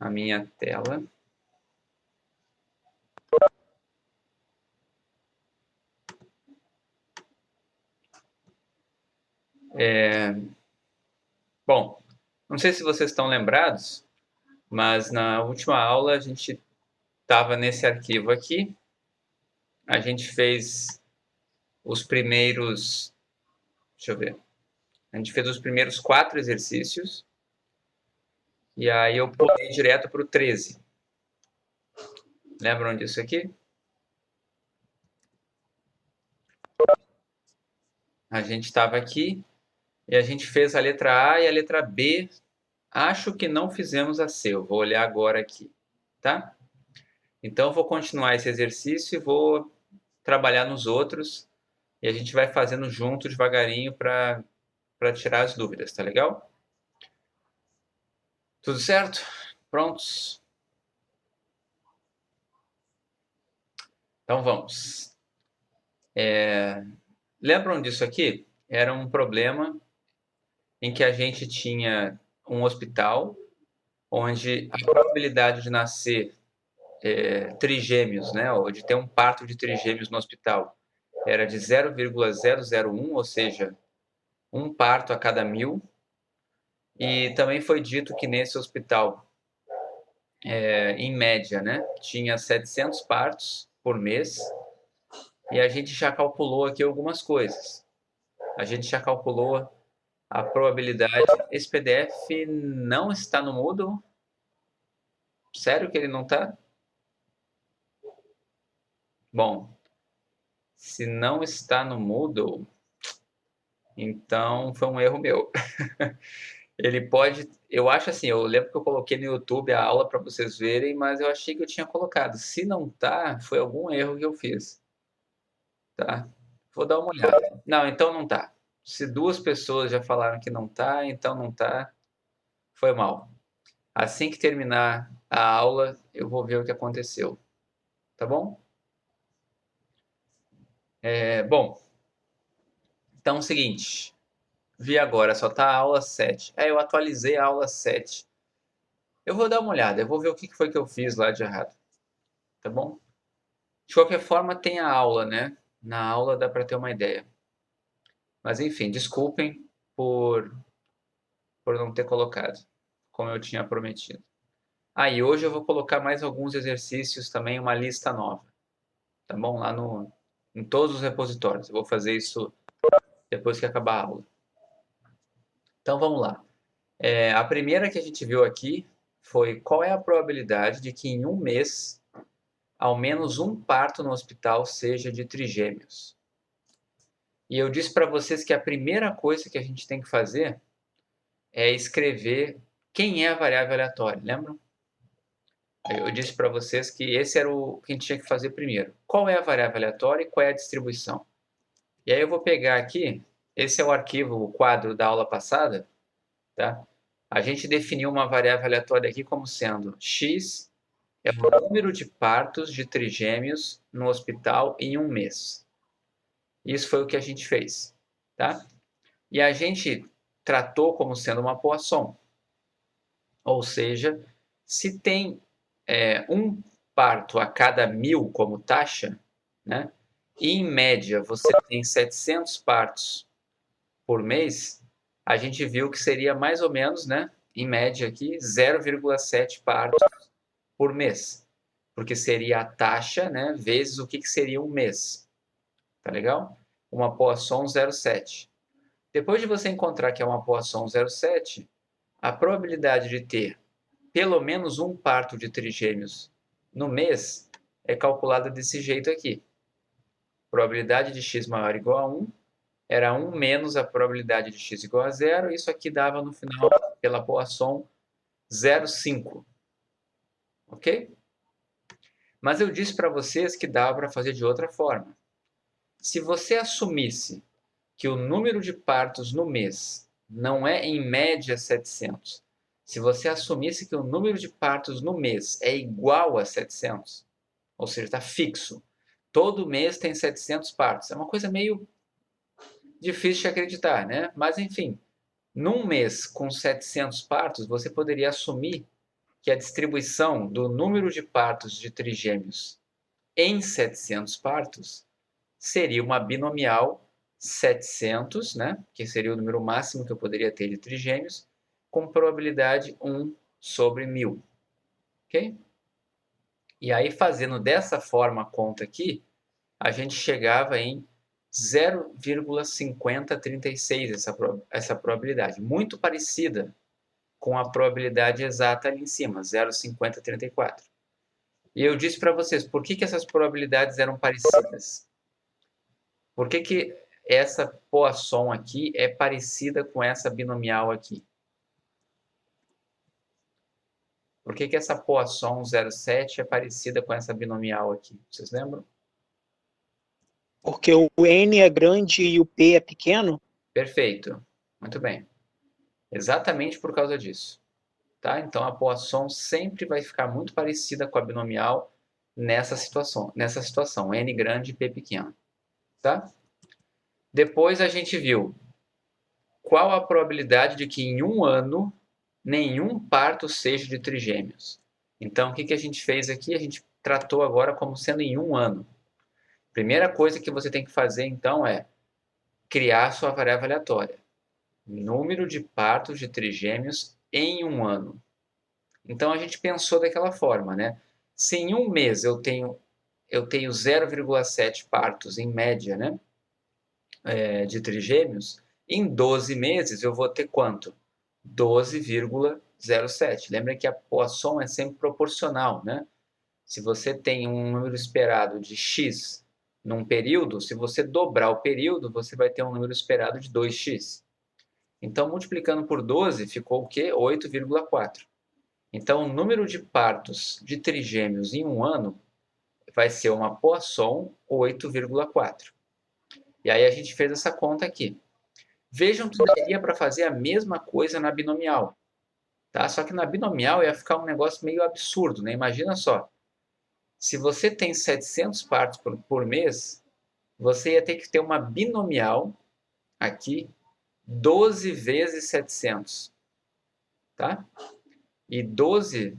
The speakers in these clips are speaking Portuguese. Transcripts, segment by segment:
a minha tela. Bom, não sei se vocês estão lembrados, mas na última aula a gente estava nesse arquivo aqui. A gente fez os primeiros... Deixa eu ver. A gente fez os primeiros 4 exercícios. E aí eu pulei direto para o 13. Lembram disso aqui? A gente estava aqui e a gente fez a letra A e a letra B. Acho que não fizemos a C. Eu vou olhar agora aqui, tá? Então eu vou continuar esse exercício e vou trabalhar nos outros. E a gente vai fazendo junto, devagarinho, para tirar as dúvidas, tá legal? Tudo certo? Prontos? Então vamos. Lembram disso aqui? Era um problema em que a gente tinha um hospital onde a probabilidade de nascer trigêmeos, né, ou de ter um parto de trigêmeos no hospital, era de 0,001, ou seja, um parto a cada 1000. E também foi dito que nesse hospital, em média, né, tinha 700 partos por mês. E a gente já calculou aqui algumas coisas. A gente já calculou a probabilidade... Esse PDF não está no Moodle? Sério que ele não está? Bom, se não está no Moodle, então foi um erro meu. Ele pode... Eu acho assim, eu lembro que eu coloquei no YouTube a aula para vocês verem, mas eu achei que eu tinha colocado. Se não tá, foi algum erro que eu fiz. Tá? Vou dar uma olhada. Não, então não tá. Se 2 pessoas já falaram que não tá, então não tá. Foi mal. Assim que terminar a aula, eu vou ver o que aconteceu. Tá bom? Bom, então é o seguinte. Vi agora, só tá a aula 7. Eu atualizei a aula 7. Eu vou dar uma olhada, eu vou ver o que foi que eu fiz lá de errado. Tá bom? De qualquer forma, tem a aula, né? Na aula dá para ter uma ideia. Mas enfim, desculpem por não ter colocado, como eu tinha prometido. E hoje eu vou colocar mais alguns exercícios também, uma lista nova. Tá bom? Lá em todos os repositórios. Eu vou fazer isso depois que acabar a aula. Então vamos lá. A primeira que a gente viu aqui foi qual é a probabilidade de que em um mês ao menos um parto no hospital seja de trigêmeos. E eu disse para vocês que a primeira coisa que a gente tem que fazer é escrever quem é a variável aleatória, lembram? Eu disse para vocês que esse era o que a gente tinha que fazer primeiro. Qual é a variável aleatória e qual é a distribuição? E aí eu vou pegar aqui, esse é o arquivo, o quadro da aula passada, tá? A gente definiu uma variável aleatória aqui como sendo x é o número de partos de trigêmeos no hospital em um mês. Isso foi o que a gente fez, tá? E a gente tratou como sendo uma Poisson. Ou seja, se tem um parto a cada 1000 como taxa, né? E em média você tem 700 partos por mês, a gente viu que seria mais ou menos, né, em média aqui, 0,7 partos por mês. Porque seria a taxa, né, vezes o que seria um mês. Tá legal? Uma Poisson 0,7. Depois de você encontrar que é uma Poisson 0,7, a probabilidade de ter pelo menos um parto de trigêmeos no mês é calculada desse jeito aqui. Probabilidade de x maior ou igual a 1 era 1 menos a probabilidade de x igual a 0. Isso aqui dava no final, pela Poisson, 0,5. Ok? Mas eu disse para vocês que dava para fazer de outra forma. Se você assumisse que o número de partos no mês não é em média 700, se você assumisse que o número de partos no mês é igual a 700, ou seja, está fixo, todo mês tem 700 partos, é uma coisa meio difícil de acreditar, né? Mas enfim, num mês com 700 partos, você poderia assumir que a distribuição do número de partos de trigêmeos em 700 partos seria uma binomial 700, né, que seria o número máximo que eu poderia ter de trigêmeos, com probabilidade 1 sobre 1000. Ok? E aí, fazendo dessa forma a conta aqui, a gente chegava em 0,5036 essa probabilidade. Muito parecida com a probabilidade exata ali em cima, 0,5034. E eu disse para vocês, por que essas probabilidades eram parecidas? Por que essa Poisson aqui é parecida com essa binomial aqui? Por que essa Poisson 0,7 é parecida com essa binomial aqui? Vocês lembram? Porque o N é grande e o P é pequeno? Perfeito. Muito bem. Exatamente por causa disso. Tá? Então, a Poisson sempre vai ficar muito parecida com a binomial nessa situação, N grande e P pequeno. Tá? Depois a gente viu qual a probabilidade de que em um ano nenhum parto seja de trigêmeos. Então, o que a gente fez aqui? A gente tratou agora como sendo em um ano. Primeira coisa que você tem que fazer, então, é criar sua variável aleatória. Número de partos de trigêmeos em um ano. Então, a gente pensou daquela forma, né? Se em um mês eu tenho 0,7 partos em média, né, de trigêmeos, em 12 meses eu vou ter quanto? 12,07. Lembra que a Poisson é sempre proporcional, né? Se você tem um número esperado de x num período, se você dobrar o período, você vai ter um número esperado de 2x. Então, multiplicando por 12, ficou o quê? 8,4. Então, o número de partos de trigêmeos em um ano vai ser uma Poisson 8,4. E aí a gente fez essa conta aqui. Vejam que daria para fazer a mesma coisa na binomial. Tá? Só que na binomial ia ficar um negócio meio absurdo, né? Imagina só. Se você tem 700 partos por mês, você ia ter que ter uma binomial aqui 12 vezes 700. Tá? E 12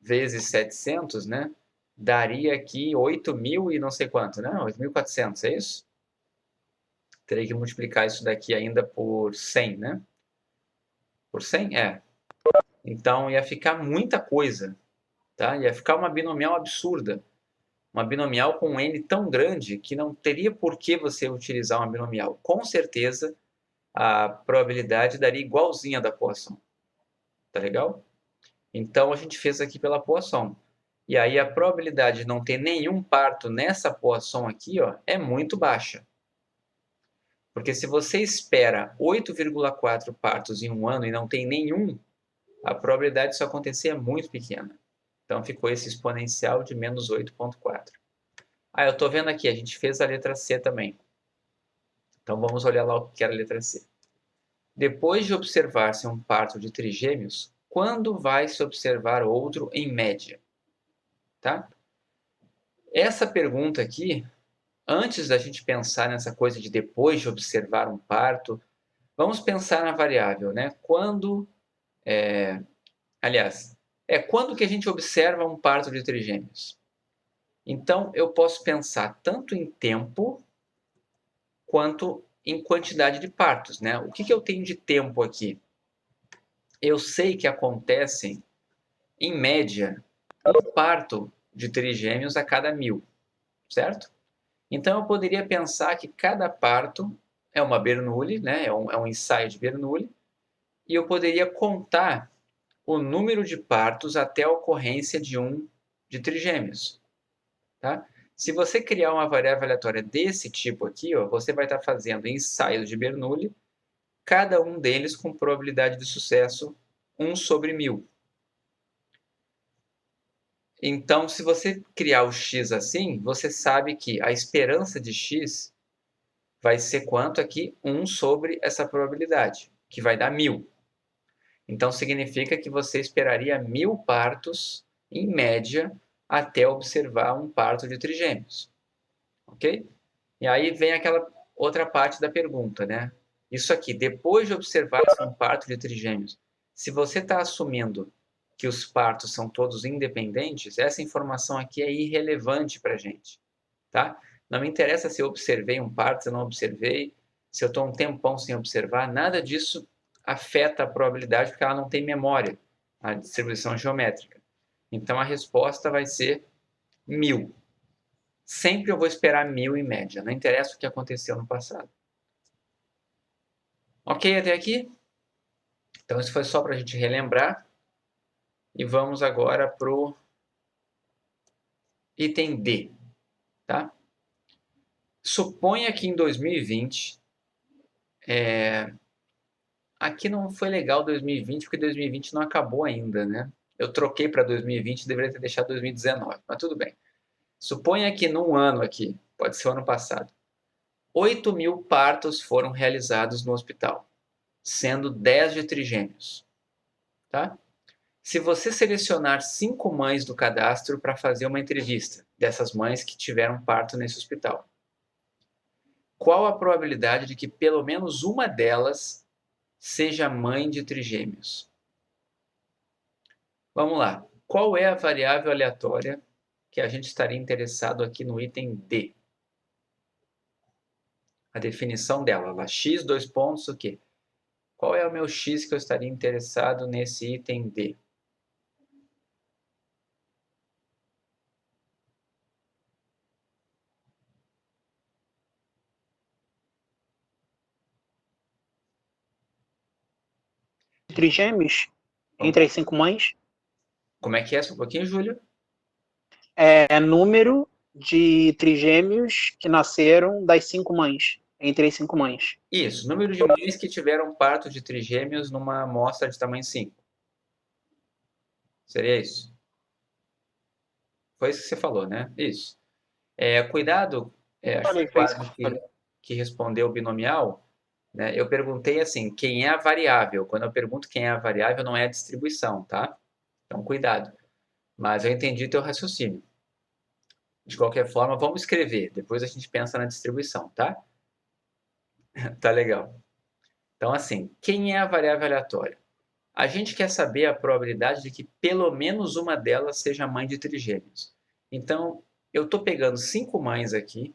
vezes 700, né? Daria aqui 8.000 e não sei quanto, né? 8.400, é isso? Terei que multiplicar isso daqui ainda por 100, né? Por 100? É. Então, ia ficar muita coisa, tá? Ia ficar uma binomial absurda. Uma binomial com um N tão grande que não teria por que você utilizar uma binomial. Com certeza, a probabilidade daria igualzinha da Poisson. Tá legal? Então, a gente fez aqui pela Poisson. E aí, a probabilidade de não ter nenhum parto nessa Poisson aqui, ó, é muito baixa. Porque se você espera 8,4 partos em um ano e não tem nenhum, a probabilidade disso acontecer é muito pequena. Então, ficou esse exponencial de menos 8,4. Ah, eu estou vendo aqui, a gente fez a letra C também. Então, vamos olhar lá o que era a letra C. Depois de observar-se um parto de trigêmeos, quando vai se observar outro em média? Tá? Essa pergunta aqui, antes da gente pensar nessa coisa de depois de observar um parto, vamos pensar na variável, né? Quando quando que a gente observa um parto de trigêmeos? Então, eu posso pensar tanto em tempo quanto em quantidade de partos, né? O que eu tenho de tempo aqui? Eu sei que acontecem, em média, um parto de trigêmeos a cada 1000, certo? Então, eu poderia pensar que cada parto é uma Bernoulli, né? É um ensaio de Bernoulli, e eu poderia contar o número de partos até a ocorrência de trigêmeos. Tá? Se você criar uma variável aleatória desse tipo aqui, ó, você vai estar fazendo ensaios de Bernoulli, cada um deles com probabilidade de sucesso 1 sobre 1000. Então, se você criar o x assim, você sabe que a esperança de x vai ser quanto aqui? 1 sobre essa probabilidade, que vai dar 1000. Então, significa que você esperaria 1000 partos, em média, até observar um parto de trigêmeos. Ok? E aí vem aquela outra parte da pergunta, né? Isso aqui, depois de observar um parto de trigêmeos, se você está assumindo que os partos são todos independentes, essa informação aqui é irrelevante para a gente, tá? Não me interessa se eu observei um parto, se eu não observei, se eu estou um tempão sem observar, nada disso afeta a probabilidade, porque ela não tem memória, a distribuição geométrica. Então, a resposta vai ser 1000. Sempre eu vou esperar 1000 em média, não interessa o que aconteceu no passado. Ok até aqui? Então, isso foi só para a gente relembrar. E vamos agora para o item D, tá? Suponha que em 2020, aqui não foi legal 2020, porque 2020 não acabou ainda, né? Eu troquei para 2020, deveria ter deixado 2019, mas tudo bem. Suponha que num ano aqui, pode ser o ano passado, 8.000 partos foram realizados no hospital, sendo 10 de trigêmeos, tá? Se você selecionar 5 mães do cadastro para fazer uma entrevista, dessas mães que tiveram parto nesse hospital, qual a probabilidade de que pelo menos uma delas seja mãe de trigêmeos? Vamos lá. Qual é a variável aleatória que a gente estaria interessado aqui no item D? A definição dela, lá, x, dois pontos, o quê? Qual é o meu x que eu estaria interessado nesse item D? Trigêmeos entre as 5 mães Como é que é? Só um pouquinho, Júlio? é número de trigêmeos que nasceram das 5 mães, entre as 5 mães. Isso, número de mães que tiveram parto de trigêmeos numa amostra de tamanho 5. Seria isso? Foi isso que você falou, né? Isso. Cuidado, acho que Falei, foi foi o isso que eu Eduardo falei. que respondeu binomial, né? Eu perguntei assim, quem é a variável? Quando eu pergunto quem é a variável, não é a distribuição, tá? Então, cuidado. Mas eu entendi teu raciocínio. De qualquer forma, vamos escrever. Depois a gente pensa na distribuição, tá? Tá legal. Então, assim, quem é a variável aleatória? A gente quer saber a probabilidade de que pelo menos uma delas seja mãe de trigêmeos. Então, eu estou pegando 5 mães aqui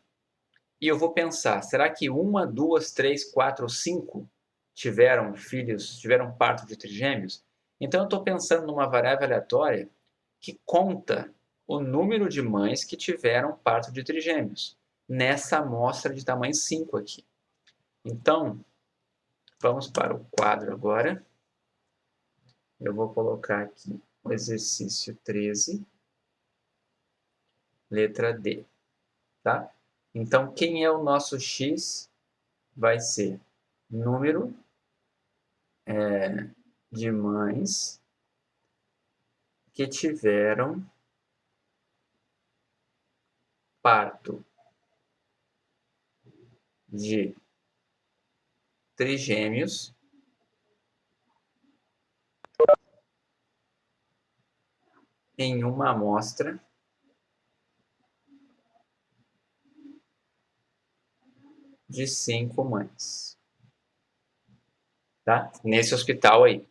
e eu vou pensar, será que uma, duas, três, quatro ou 5 tiveram filhos, tiveram parto de trigêmeos? Então, eu estou pensando numa variável aleatória que conta o número de mães que tiveram parto de trigêmeos, nessa amostra de tamanho 5 aqui. Então, vamos para o quadro agora. Eu vou colocar aqui o exercício 13, letra D, tá? Então, quem é o nosso X? Vai ser número de mães que tiveram parto de trigêmeos em uma amostra de 5 mães, tá? Nesse hospital aí.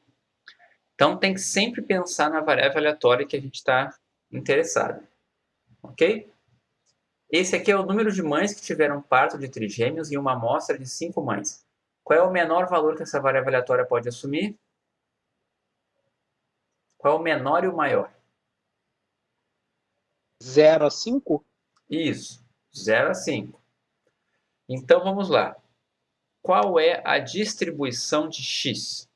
Então, tem que sempre pensar na variável aleatória que a gente está interessado, ok? Esse aqui é o número de mães que tiveram parto de trigêmeos em uma amostra de 5 mães. Qual é o menor valor que essa variável aleatória pode assumir? Qual é o menor e o maior? 0 a 5? Isso, 0 a 5. Então, vamos lá. Qual é a distribuição de x?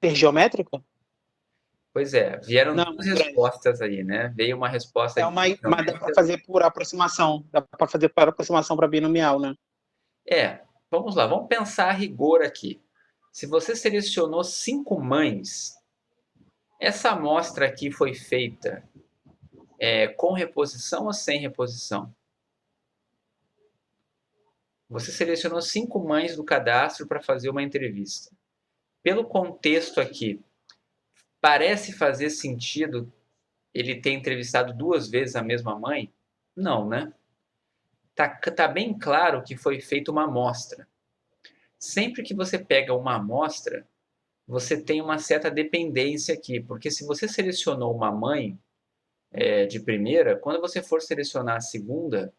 Geométrica? Pois é, vieram Não, duas grande. respostas aí, né? Veio uma resposta É de uma, mas dá para geométrica. fazer por aproximação. Dá para fazer por aproximação para binomial, né? Vamos lá, vamos pensar a rigor aqui. Se você selecionou 5 mães, essa amostra aqui foi feita com reposição ou sem reposição? Você selecionou 5 mães do cadastro para fazer uma entrevista. Pelo contexto aqui, parece fazer sentido ele ter entrevistado 2 vezes a mesma mãe? Não, né? tá bem claro que foi feita uma amostra. Sempre que você pega uma amostra, você tem uma certa dependência aqui, porque se você selecionou uma mãe de primeira, quando você for selecionar a segunda,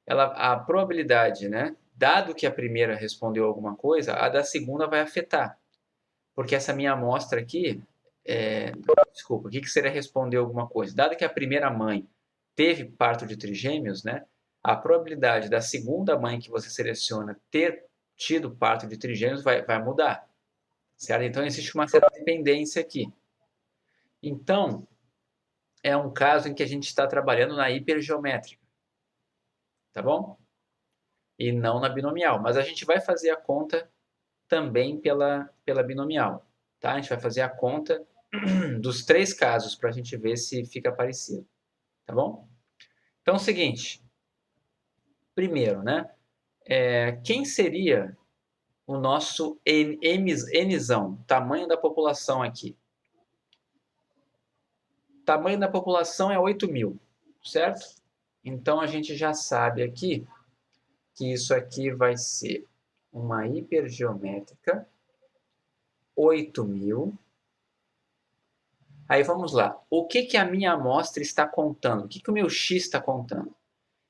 a probabilidade, né, dado que a primeira respondeu alguma coisa, a da segunda vai afetar. Porque essa minha amostra aqui, desculpa, o que seria responder alguma coisa? Dado que a primeira mãe teve parto de trigêmeos, né, a probabilidade da segunda mãe que você seleciona ter tido parto de trigêmeos vai mudar. Certo? Então, existe uma certa dependência aqui. Então, é um caso em que a gente está trabalhando na hipergeométrica. Tá bom? E não na binomial. Mas a gente vai fazer a conta também pela binomial. Tá? A gente vai fazer a conta dos 3 casos para a gente ver se fica parecido. Tá bom? Então, é o seguinte. Primeiro, né? Quem seria o nosso Nzão, tamanho da população aqui? O tamanho da população é 8.000, certo? Então, a gente já sabe aqui que isso aqui vai ser uma hipergeométrica 8.000. Aí vamos lá. O que a minha amostra está contando? O que o meu X está contando?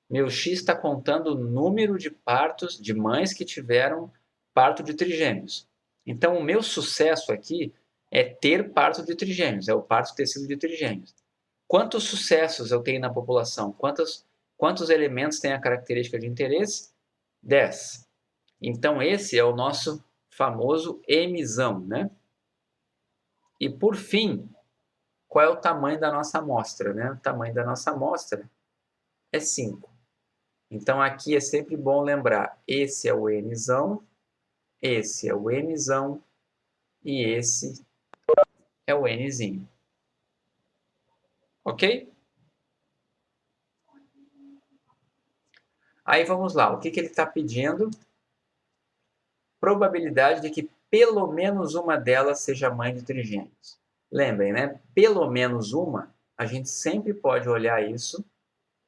Meu X está contando o número de partos de mães que tiveram parto de trigêmeos. Então, o meu sucesso aqui é ter parto de trigêmeos, é o parto ter sido de trigêmeos. Quantos sucessos eu tenho na população? Quantos elementos têm a característica de interesse? 10. Então, esse é o nosso famoso Mzão, né? E, por fim, qual é o tamanho da nossa amostra, né? O tamanho da nossa amostra é 5. Então, aqui é sempre bom lembrar, esse é o Nzão, esse é o Mzão e esse é o Nzinho. Ok? Aí vamos lá, o que ele está pedindo? Probabilidade de que pelo menos uma delas seja mãe de trigêmeos. Lembrem, né? Pelo menos uma, a gente sempre pode olhar isso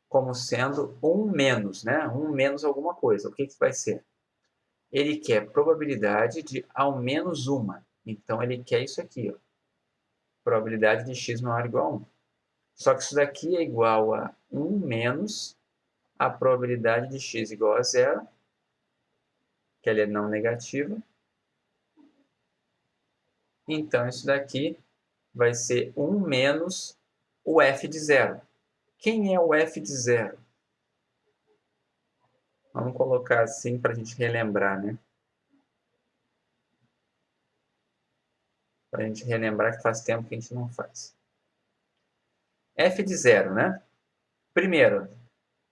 como sendo um menos, né? Um menos alguma coisa. O que vai ser? Ele quer probabilidade de ao menos uma. Então, ele quer isso aqui, ó. Probabilidade de x maior ou igual a 1. Só que isso daqui é igual a 1 menos a probabilidade de x igual a 0, que ela é não negativa. Então, isso daqui vai ser 1 menos o f de 0. Quem é o f de 0? Vamos colocar assim para a gente relembrar, né? Para a gente relembrar que faz tempo que a gente não faz. F de 0, né? Primeiro,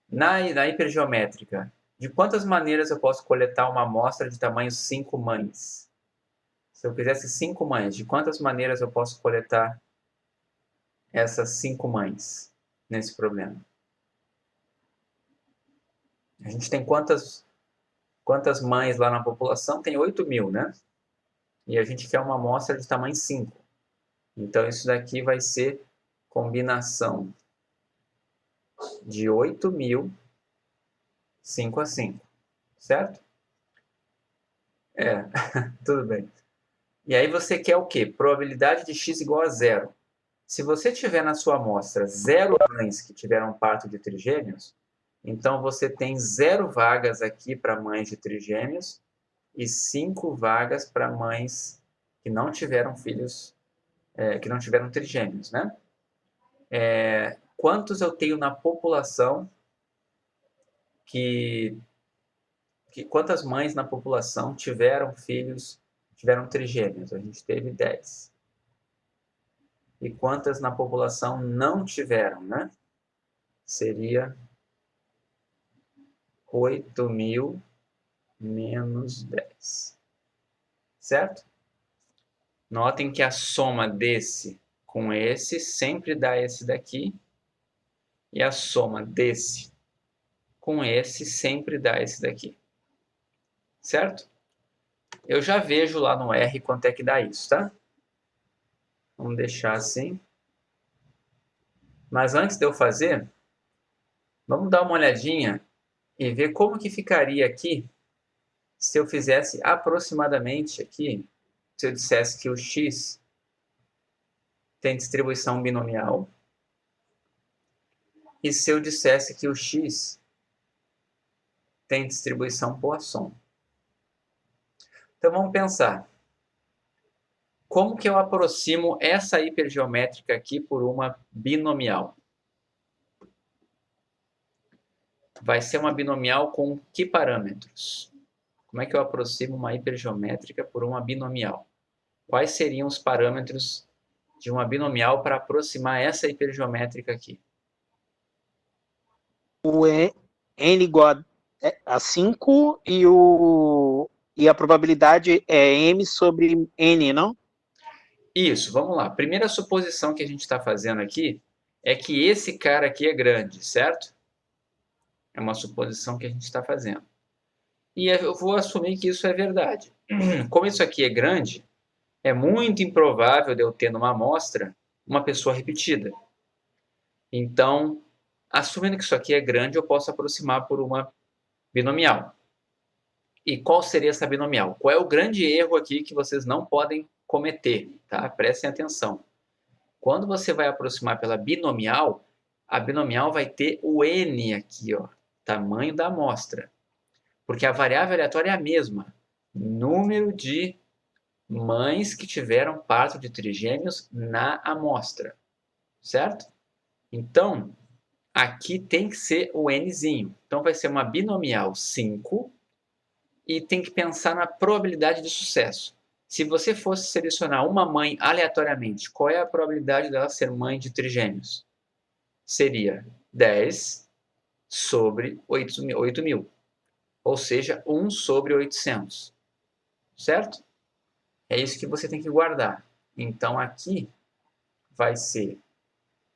na hipergeométrica, de quantas maneiras eu posso coletar uma amostra de tamanho 5 mães? Se eu quisesse 5 mães, de quantas maneiras eu posso coletar essas 5 mães nesse problema? A gente tem quantas mães lá na população? Tem 8.000, né? E a gente quer uma amostra de tamanho 5. Então, isso daqui vai ser combinação de 8.000, 5 a 5, certo? Tudo bem. E aí você quer o quê? Probabilidade de x igual a 0. Se você tiver na sua amostra 0 mães que tiveram parto de trigêmeos, então você tem 0 vagas aqui para mães de trigêmeos e 5 vagas para mães que não tiveram filhos, que não tiveram trigêmeos, né? Quantos eu tenho na população quantas mães na população tiveram filhos, tiveram trigêmeos? A gente teve 10. E quantas na população não tiveram, né? Seria 8.000 menos 10. Certo? Notem que a soma desse com esse sempre dá esse daqui. E a soma desse com esse sempre dá esse daqui. Certo? Eu já vejo lá no R quanto é que dá isso, tá? Vamos deixar assim. Mas antes de eu fazer, vamos dar uma olhadinha e ver como que ficaria aqui se eu fizesse aproximadamente aqui, se eu dissesse que o x tem distribuição binomial e se eu dissesse que o x tem distribuição Poisson. Então vamos pensar. Como que eu aproximo essa hipergeométrica aqui por uma binomial? Vai ser uma binomial com que parâmetros? Como é que eu aproximo uma hipergeométrica por uma binomial? Quais seriam os parâmetros de uma binomial para aproximar essa hipergeométrica aqui? O n igual a 5 e a probabilidade é m sobre n, não? Isso, vamos lá. Primeira suposição que a gente está fazendo aqui é que esse cara aqui é grande, certo? É uma suposição que a gente está fazendo. E eu vou assumir que isso é verdade. Como isso aqui é grande, é muito improvável de eu ter numa amostra uma pessoa repetida. Então, assumindo que isso aqui é grande, eu posso aproximar por uma binomial. E qual seria essa binomial? Qual é o grande erro aqui que vocês não podem cometer? Tá? Prestem atenção. Quando você vai aproximar pela binomial, a binomial vai ter o n aqui, ó, tamanho da amostra. Porque a variável aleatória é a mesma. Número de mães que tiveram parto de trigêmeos na amostra. Certo? Então, aqui tem que ser o nzinho. Então, vai ser uma binomial 5 e tem que pensar na probabilidade de sucesso. Se você fosse selecionar uma mãe aleatoriamente, qual é a probabilidade dela ser mãe de trigêmeos? Seria 10 sobre 8.000, ou seja, 1 sobre 800, certo? É isso que você tem que guardar. Então, aqui vai ser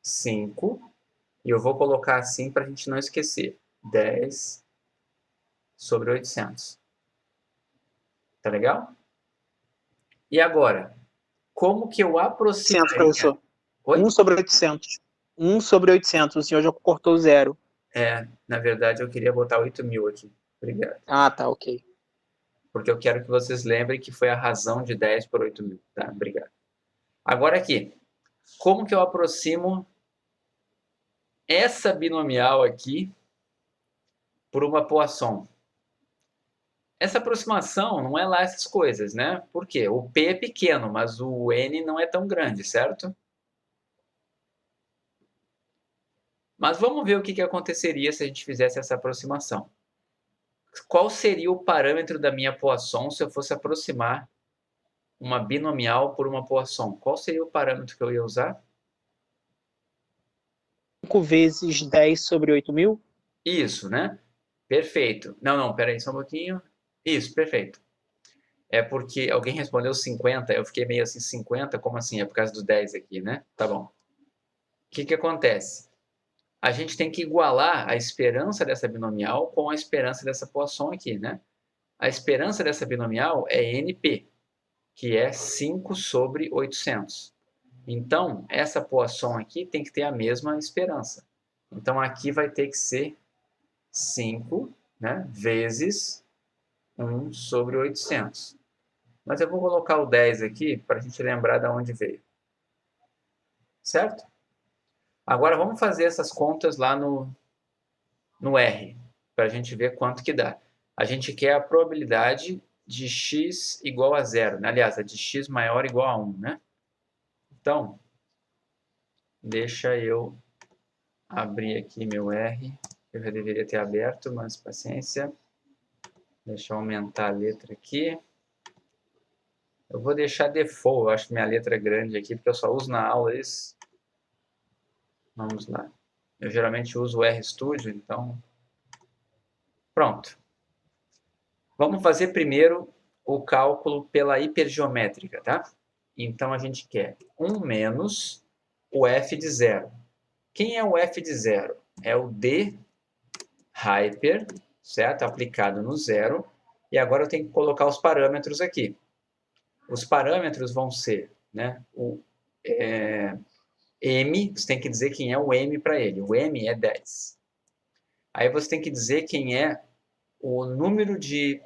5, e eu vou colocar assim para a gente não esquecer, 10 sobre 800. Tá legal? E agora, como que eu 800, aproximaria... professor. Oi? 1 sobre 800. 1 sobre 800. O senhor já cortou zero. Na verdade eu queria botar 8.000 aqui. Obrigado. Ah, tá, ok. Porque eu quero que vocês lembrem que foi a razão de 10 por 8.000. Tá? Obrigado. Agora aqui, como que eu aproximo essa binomial aqui por uma Poisson? Essa aproximação não é lá essas coisas, né? Por quê? O P é pequeno, mas o N não é tão grande, certo? Mas vamos ver o que aconteceria se a gente fizesse essa aproximação. Qual seria o parâmetro da minha Poisson se eu fosse aproximar uma binomial por uma Poisson? Qual seria o parâmetro que eu ia usar? 5 vezes 10 sobre 8.000? Isso, né? Perfeito. Não, peraí, só um pouquinho. Isso, perfeito. É porque alguém respondeu 50, eu fiquei meio assim, 50? Como assim? É por causa do 10 aqui, né? Tá bom. O que acontece? A gente tem que igualar a esperança dessa binomial com a esperança dessa Poisson aqui, né? A esperança dessa binomial é NP, que é 5 sobre 800. Então, essa Poisson aqui tem que ter a mesma esperança. Então, aqui vai ter que ser 5, né, vezes 1 sobre 800. Mas eu vou colocar o 10 aqui para a gente lembrar de onde veio. Certo? Agora vamos fazer essas contas lá no R, para a gente ver quanto que dá. A gente quer a probabilidade de x igual a zero, né? Aliás, a de x maior igual a 1, né? Então, deixa eu abrir aqui meu R. Eu já deveria ter aberto, mas paciência. Deixa eu aumentar a letra aqui. Eu vou deixar default, eu acho que minha letra é grande aqui, porque eu só uso na aula isso. Vamos lá. Eu geralmente uso o RStudio, então... Pronto. Vamos fazer primeiro o cálculo pela hipergeométrica, tá? Então, a gente quer 1 menos o f de zero. Quem é o f de zero? É o d hyper, certo? Aplicado no zero. E agora eu tenho que colocar os parâmetros aqui. Os parâmetros vão ser, né, M, você tem que dizer quem é o M para ele. O M é 10. Aí você tem que dizer quem é o número de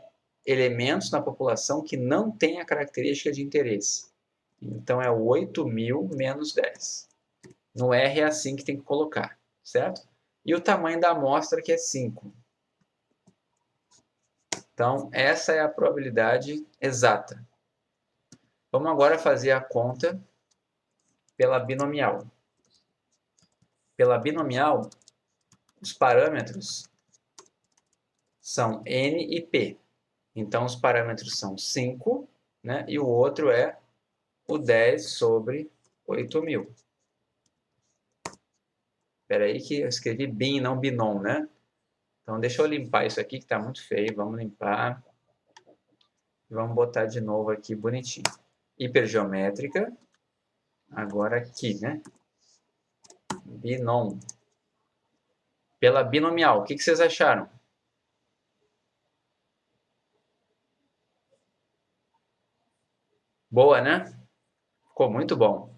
elementos na população que não tem a característica de interesse. Então, é 8.000 menos 10. No R é assim que tem que colocar, certo? E o tamanho da amostra, que é 5. Então, essa é a probabilidade exata. Vamos agora fazer a conta pela binomial. Pela binomial, os parâmetros são N e P. Então, os parâmetros são 5, né? E o outro é o 10 sobre 8.000. Espera aí que eu escrevi bin, não binom, né? Então, deixa eu limpar isso aqui que está muito feio. Vamos limpar. Vamos botar de novo aqui bonitinho. Hipergeométrica. Agora aqui, né? Binom. Pela binomial. O que vocês acharam? Boa, né? Ficou muito bom.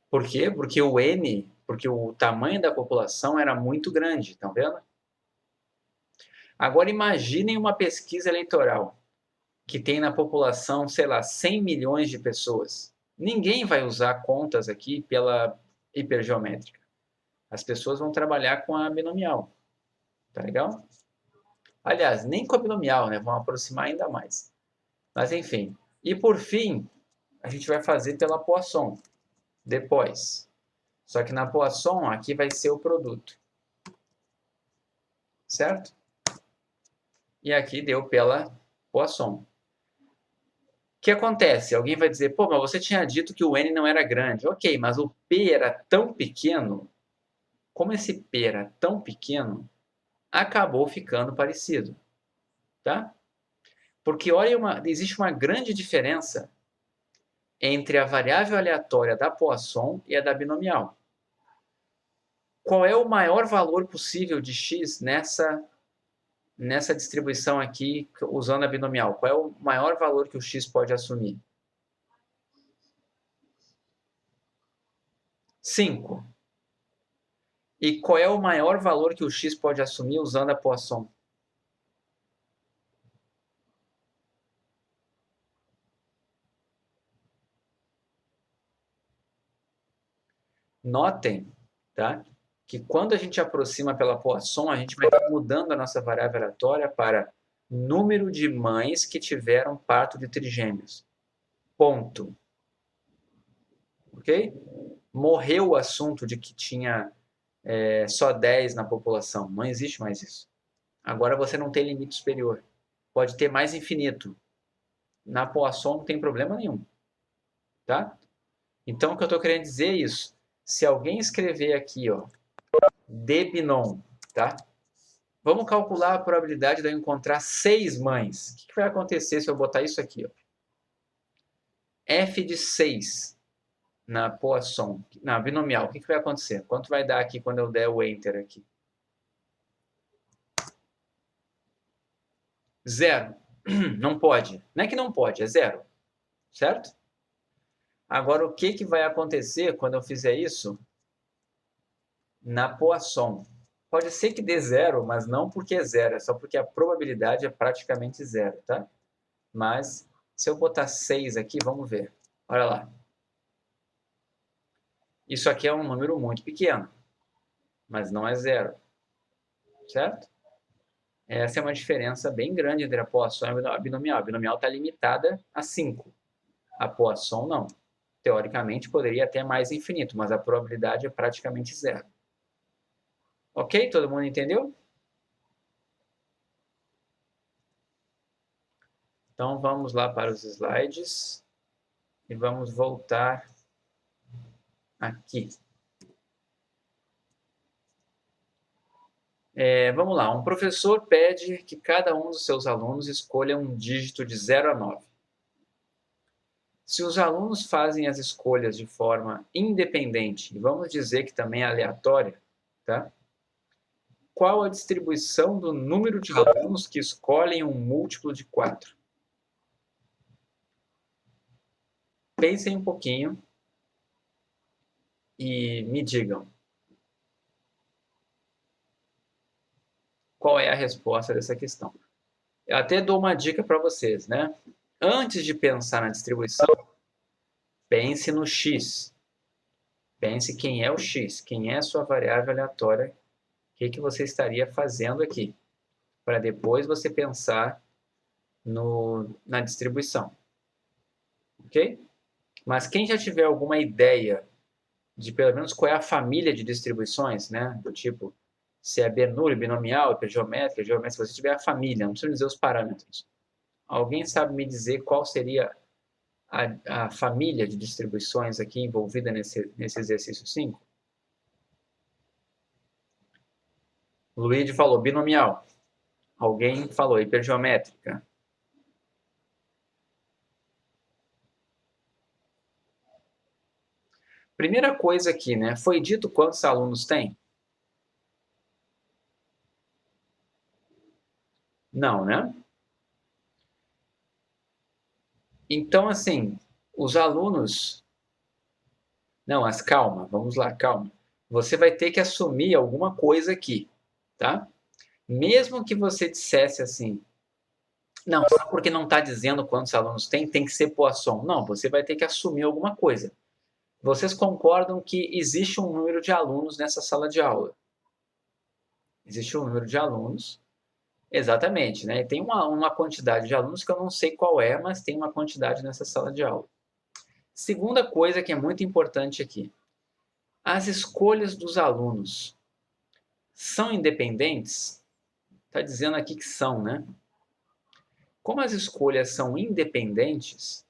Por quê? Porque o N, porque o tamanho da população era muito grande, estão vendo? Agora imaginem uma pesquisa eleitoral que tem na população, sei lá, 100 milhões de pessoas. Ninguém vai usar contas aqui pela hipergeométrica. As pessoas vão trabalhar com a binomial. Tá legal? Aliás, nem com a binomial, né? Vão aproximar ainda mais. Mas enfim. E por fim, a gente vai fazer pela Poisson depois. Só que na Poisson, aqui vai ser o produto. Certo? E aqui deu pela Poisson. O que acontece? Alguém vai dizer, pô, mas você tinha dito que o N não era grande. Ok, mas o P era tão pequeno, como esse P era tão pequeno, acabou ficando parecido. Tá? Porque olha, existe uma grande diferença entre a variável aleatória da Poisson e a da binomial. Qual é o maior valor possível de x nessa distribuição aqui, usando a binomial? Qual é o maior valor que o x pode assumir? 5. E qual é o maior valor que o x pode assumir usando a Poisson? Notem, tá, que quando a gente aproxima pela Poisson, a gente vai estar mudando a nossa variável aleatória para número de mães que tiveram parto de trigêmeos. Ponto. Ok? Morreu o assunto de que tinha só 10 na população. Não existe mais isso. Agora você não tem limite superior. Pode ter mais infinito. Na Poisson não tem problema nenhum. Tá? Então, o que eu estou querendo dizer é isso. Se alguém escrever aqui, ó, de binom, tá? Vamos calcular a probabilidade de eu encontrar 6 mães. O que vai acontecer se eu botar isso aqui, ó? F de 6 na Poisson, na binomial. O que vai acontecer? Quanto vai dar aqui quando eu der o Enter aqui? 0. Não pode. Não é que não pode, é 0. Certo? Agora, o que vai acontecer quando eu fizer isso na Poisson? Pode ser que dê 0, mas não porque é 0, é só porque a probabilidade é praticamente 0, tá? Mas, se eu botar 6 aqui, vamos ver. Olha lá. Isso aqui é um número muito pequeno, mas não é 0, certo? Essa é uma diferença bem grande entre a Poisson e a binomial. A binomial está limitada a 5. A Poisson não. Teoricamente, poderia até mais infinito, mas a probabilidade é praticamente 0. Ok? Todo mundo entendeu? Então, vamos lá para os slides e vamos voltar aqui. Vamos lá. Um professor pede que cada um dos seus alunos escolha um dígito de 0 a 9. Se os alunos fazem as escolhas de forma independente, e vamos dizer que também é aleatória, tá? Qual a distribuição do número de alunos que escolhem um múltiplo de 4? Pensem um pouquinho e me digam. qual é a resposta dessa questão. Eu até dou uma dica para vocês, né? Antes de pensar na distribuição, pense no x. Pense quem é o x, quem é a sua variável aleatória, o que você estaria fazendo aqui, para depois você pensar na distribuição. Ok? Mas quem já tiver alguma ideia de pelo menos qual é a família de distribuições, né? Do tipo, se é Bernoulli, binomial, hipergeométrica, geométrica, se você tiver a família, não precisa dizer os parâmetros. Alguém sabe me dizer qual seria a família de distribuições aqui envolvida nesse exercício 5? Luigi falou binomial. Alguém falou hipergeométrica. Primeira coisa aqui, né? Foi dito quantos alunos tem? Não, né? Então, assim, os alunos... Não, mas calma, vamos lá, calma. Você vai ter que assumir alguma coisa aqui, tá? Mesmo que você dissesse assim, não, só porque não está dizendo quantos alunos tem que ser Poisson. Não, você vai ter que assumir alguma coisa. Vocês concordam que existe um número de alunos nessa sala de aula? Existe um número de alunos, exatamente, né? E tem uma quantidade de alunos que eu não sei qual é, mas tem uma quantidade nessa sala de aula. Segunda coisa que é muito importante aqui. As escolhas dos alunos são independentes? Está dizendo aqui que são, né? Como as escolhas são independentes,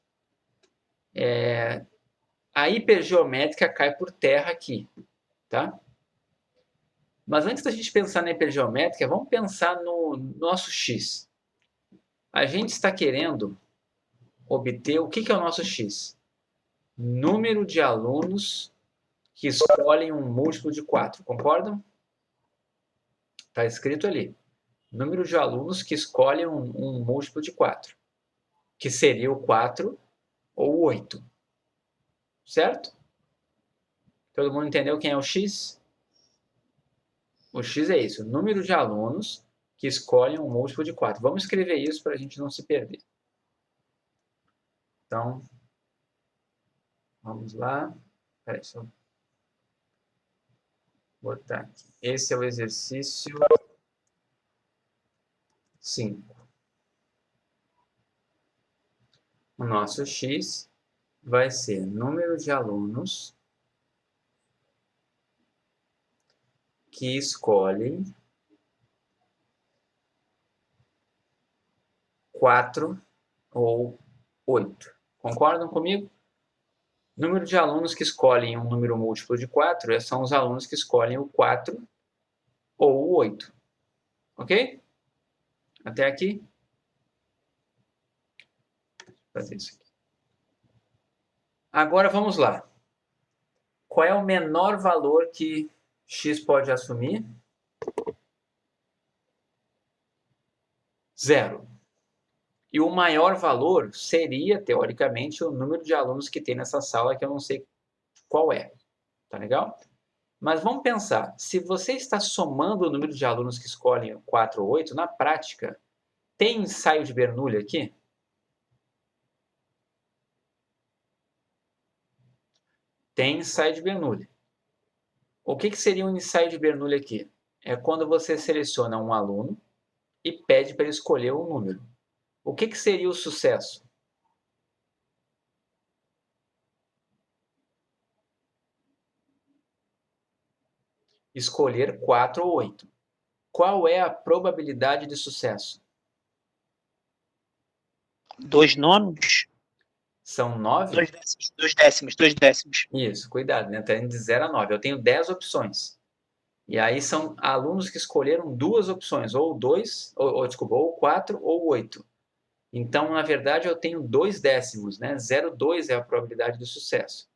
a hipergeométrica cai por terra aqui, tá? Mas antes da gente pensar na hipergeométrica, vamos pensar no nosso x. A gente está querendo obter o que é o nosso x? Número de alunos que escolhem um múltiplo de 4, concordam? Está escrito ali. Número de alunos que escolhem um múltiplo de 4, que seria o 4 ou o 8. Certo? Todo mundo entendeu quem é o x? O x é isso, número de alunos que escolhem um múltiplo de 4. Vamos escrever isso para a gente não se perder. Então, vamos lá. Peraí, só botar aqui. Esse é o exercício 5. O nosso x vai ser número de alunos que escolhem 4 ou 8. Concordam comigo? Número de alunos que escolhem um número múltiplo de 4 são os alunos que escolhem o 4 ou o 8. Ok? Até aqui? Vou fazer isso aqui. Agora vamos lá. Qual é o menor valor que x pode assumir? 0. E o maior valor seria, teoricamente, o número de alunos que tem nessa sala, que eu não sei qual é. Tá legal? Mas vamos pensar, se você está somando o número de alunos que escolhem 4 ou 8, na prática, tem ensaio de Bernoulli aqui? Tem ensaio de Bernoulli. O que seria um ensaio de Bernoulli aqui? É quando você seleciona um aluno e pede para ele escolher um número. O que seria o sucesso? Escolher 4 ou 8. Qual é a probabilidade de sucesso? 2 nonos? São 9? 2 décimos, 2 décimos, 2 décimos. Isso, cuidado, né? Está indo de 0 a 9. Eu tenho 10 opções. E aí são alunos que escolheram duas opções, ou 2, desculpa, ou 4 ou 8. Então, na verdade, eu tenho 2 décimos, né? 0,2 é a probabilidade de sucesso.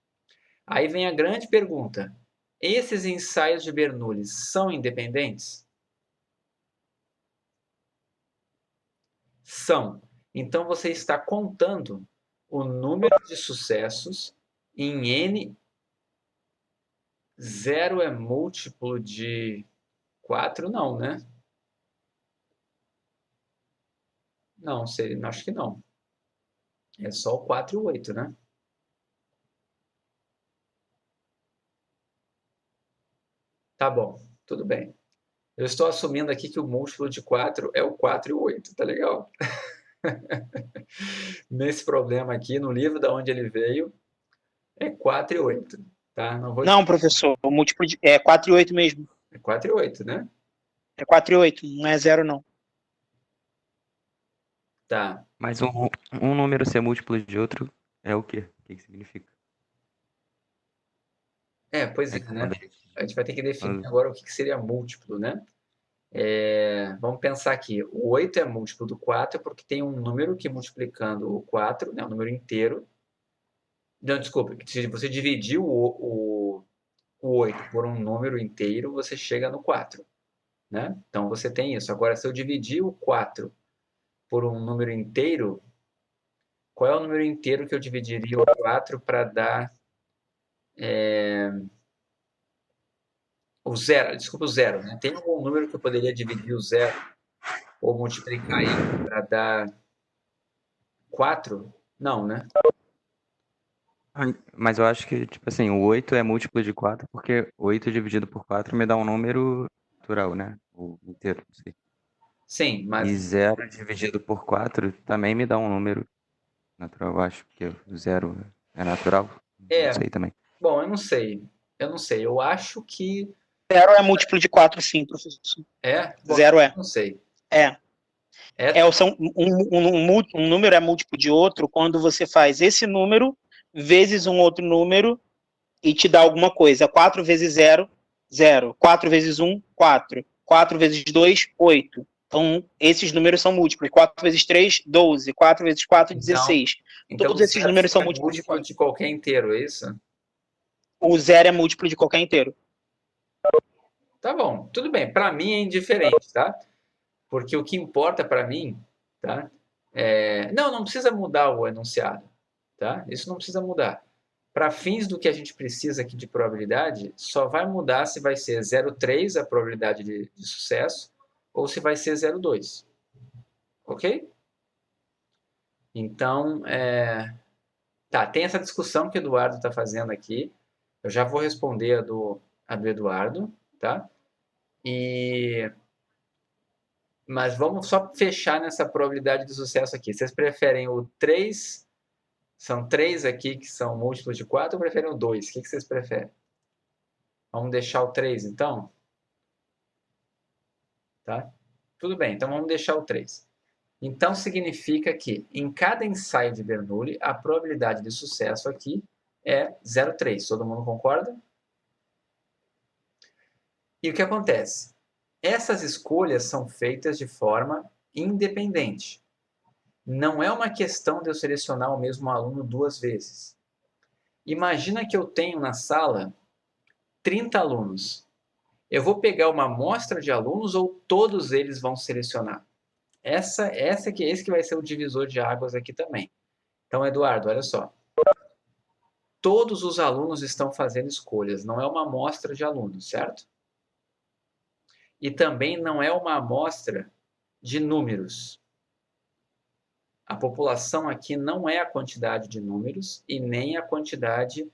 Aí vem a grande pergunta. Esses ensaios de Bernoulli são independentes? São. Então, você está contando o número de sucessos em N. 0 é múltiplo de 4? Não, né? Não, acho que não. É só o 4 e o 8, né? Tá bom, tudo bem. Eu estou assumindo aqui que o múltiplo de 4 é o 4 e o 8, tá legal? Nesse problema aqui, no livro da onde ele veio, é 4 e 8, tá? Não vou Não, discutir. professor, o múltiplo é 4 e 8 mesmo. É 4 e 8, né? É 4 e 8, não é 0 não. Tá. Mas um número ser múltiplo de outro é o quê? O que significa? Pois É é, que né? quando a gente. A gente vai ter que definir quando- agora o que seria múltiplo, né? Vamos pensar aqui. O 8 é múltiplo do 4 porque tem um número que multiplicando o 4, né, um número inteiro. Não, desculpa, se você dividir o 8 por um número inteiro, você chega no 4, né? Então você tem isso. Agora, se eu dividir o 4 por um número inteiro, qual é o número inteiro que eu dividiria o 4 para dar o zero? Desculpa, o zero, né? Tem algum número que eu poderia dividir o zero ou multiplicar ele para dar 4? Não, né? Mas eu acho que, tipo assim, o 8 é múltiplo de 4 porque 8 dividido por 4 me dá um número natural, né? O inteiro, não sei. Sim, E mas 0 dividido por 4 também me dá um número natural, eu acho, porque o 0 é natural. Não é, sei também. bom, eu não sei. Eu não sei. Eu acho que 0 é múltiplo de 4, sim, professor. Bom, 0 é. não sei. É. É, São, um número é múltiplo de outro quando você faz esse número vezes um outro número e te dá alguma coisa. 4 vezes 0, 0. 4 vezes 1, 4. 4 vezes 2, 8. Então, esses números são múltiplos. 4 vezes 3, 12. 4 vezes 4, então, 16. então o Todos esses zero números são seria múltiplos de múltiplo 4. de qualquer inteiro, é isso? O zero é múltiplo de qualquer inteiro. Tá bom, tudo bem. Para mim é indiferente, tá? Porque o que importa para mim, tá? Não, não precisa mudar o enunciado, tá? Isso não precisa mudar. Para fins do que a gente precisa aqui de probabilidade, só vai mudar se vai ser 0,3 a probabilidade de sucesso ou se vai ser 0,2, ok? Então, tá, tem essa discussão que o Eduardo está fazendo aqui. Eu já vou responder a do Eduardo, tá? Mas vamos só fechar nessa probabilidade de sucesso aqui. Vocês preferem o 3? São 3 aqui que são múltiplos de 4 ou preferem o 2? O que vocês preferem? Vamos deixar o 3 então? Tá? Tudo bem, então vamos deixar o 3. Então significa que em cada ensaio de Bernoulli, a probabilidade de sucesso aqui é 0,3. Todo mundo concorda? E o que acontece? Essas escolhas são feitas de forma independente. Não é uma questão de eu selecionar o mesmo aluno duas vezes. Imagina que eu tenho na sala 30 alunos. Eu vou pegar uma amostra de alunos ou todos eles vão selecionar? Esse que vai ser o divisor de águas aqui também. Então, Eduardo, olha só. Todos os alunos estão fazendo escolhas, não é uma amostra de alunos, certo? E também não é uma amostra de números. A população aqui não é a quantidade de números e nem a quantidade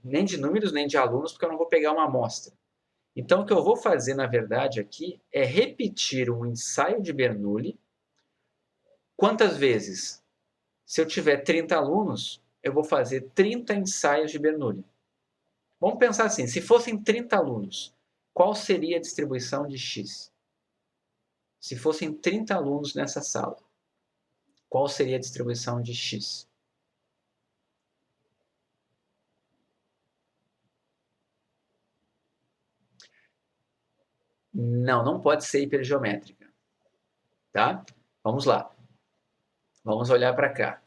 nem de números nem de alunos, porque eu não vou pegar uma amostra. Então, o que eu vou fazer, na verdade, aqui é repetir um ensaio de Bernoulli. Quantas vezes? Se eu tiver 30 alunos, eu vou fazer 30 ensaios de Bernoulli. Vamos pensar assim, se fossem 30 alunos, qual seria a distribuição de x? Se fossem 30 alunos nessa sala, qual seria a distribuição de x? Não, não pode ser hipergeométrica, tá? Vamos lá. Vamos olhar para cá.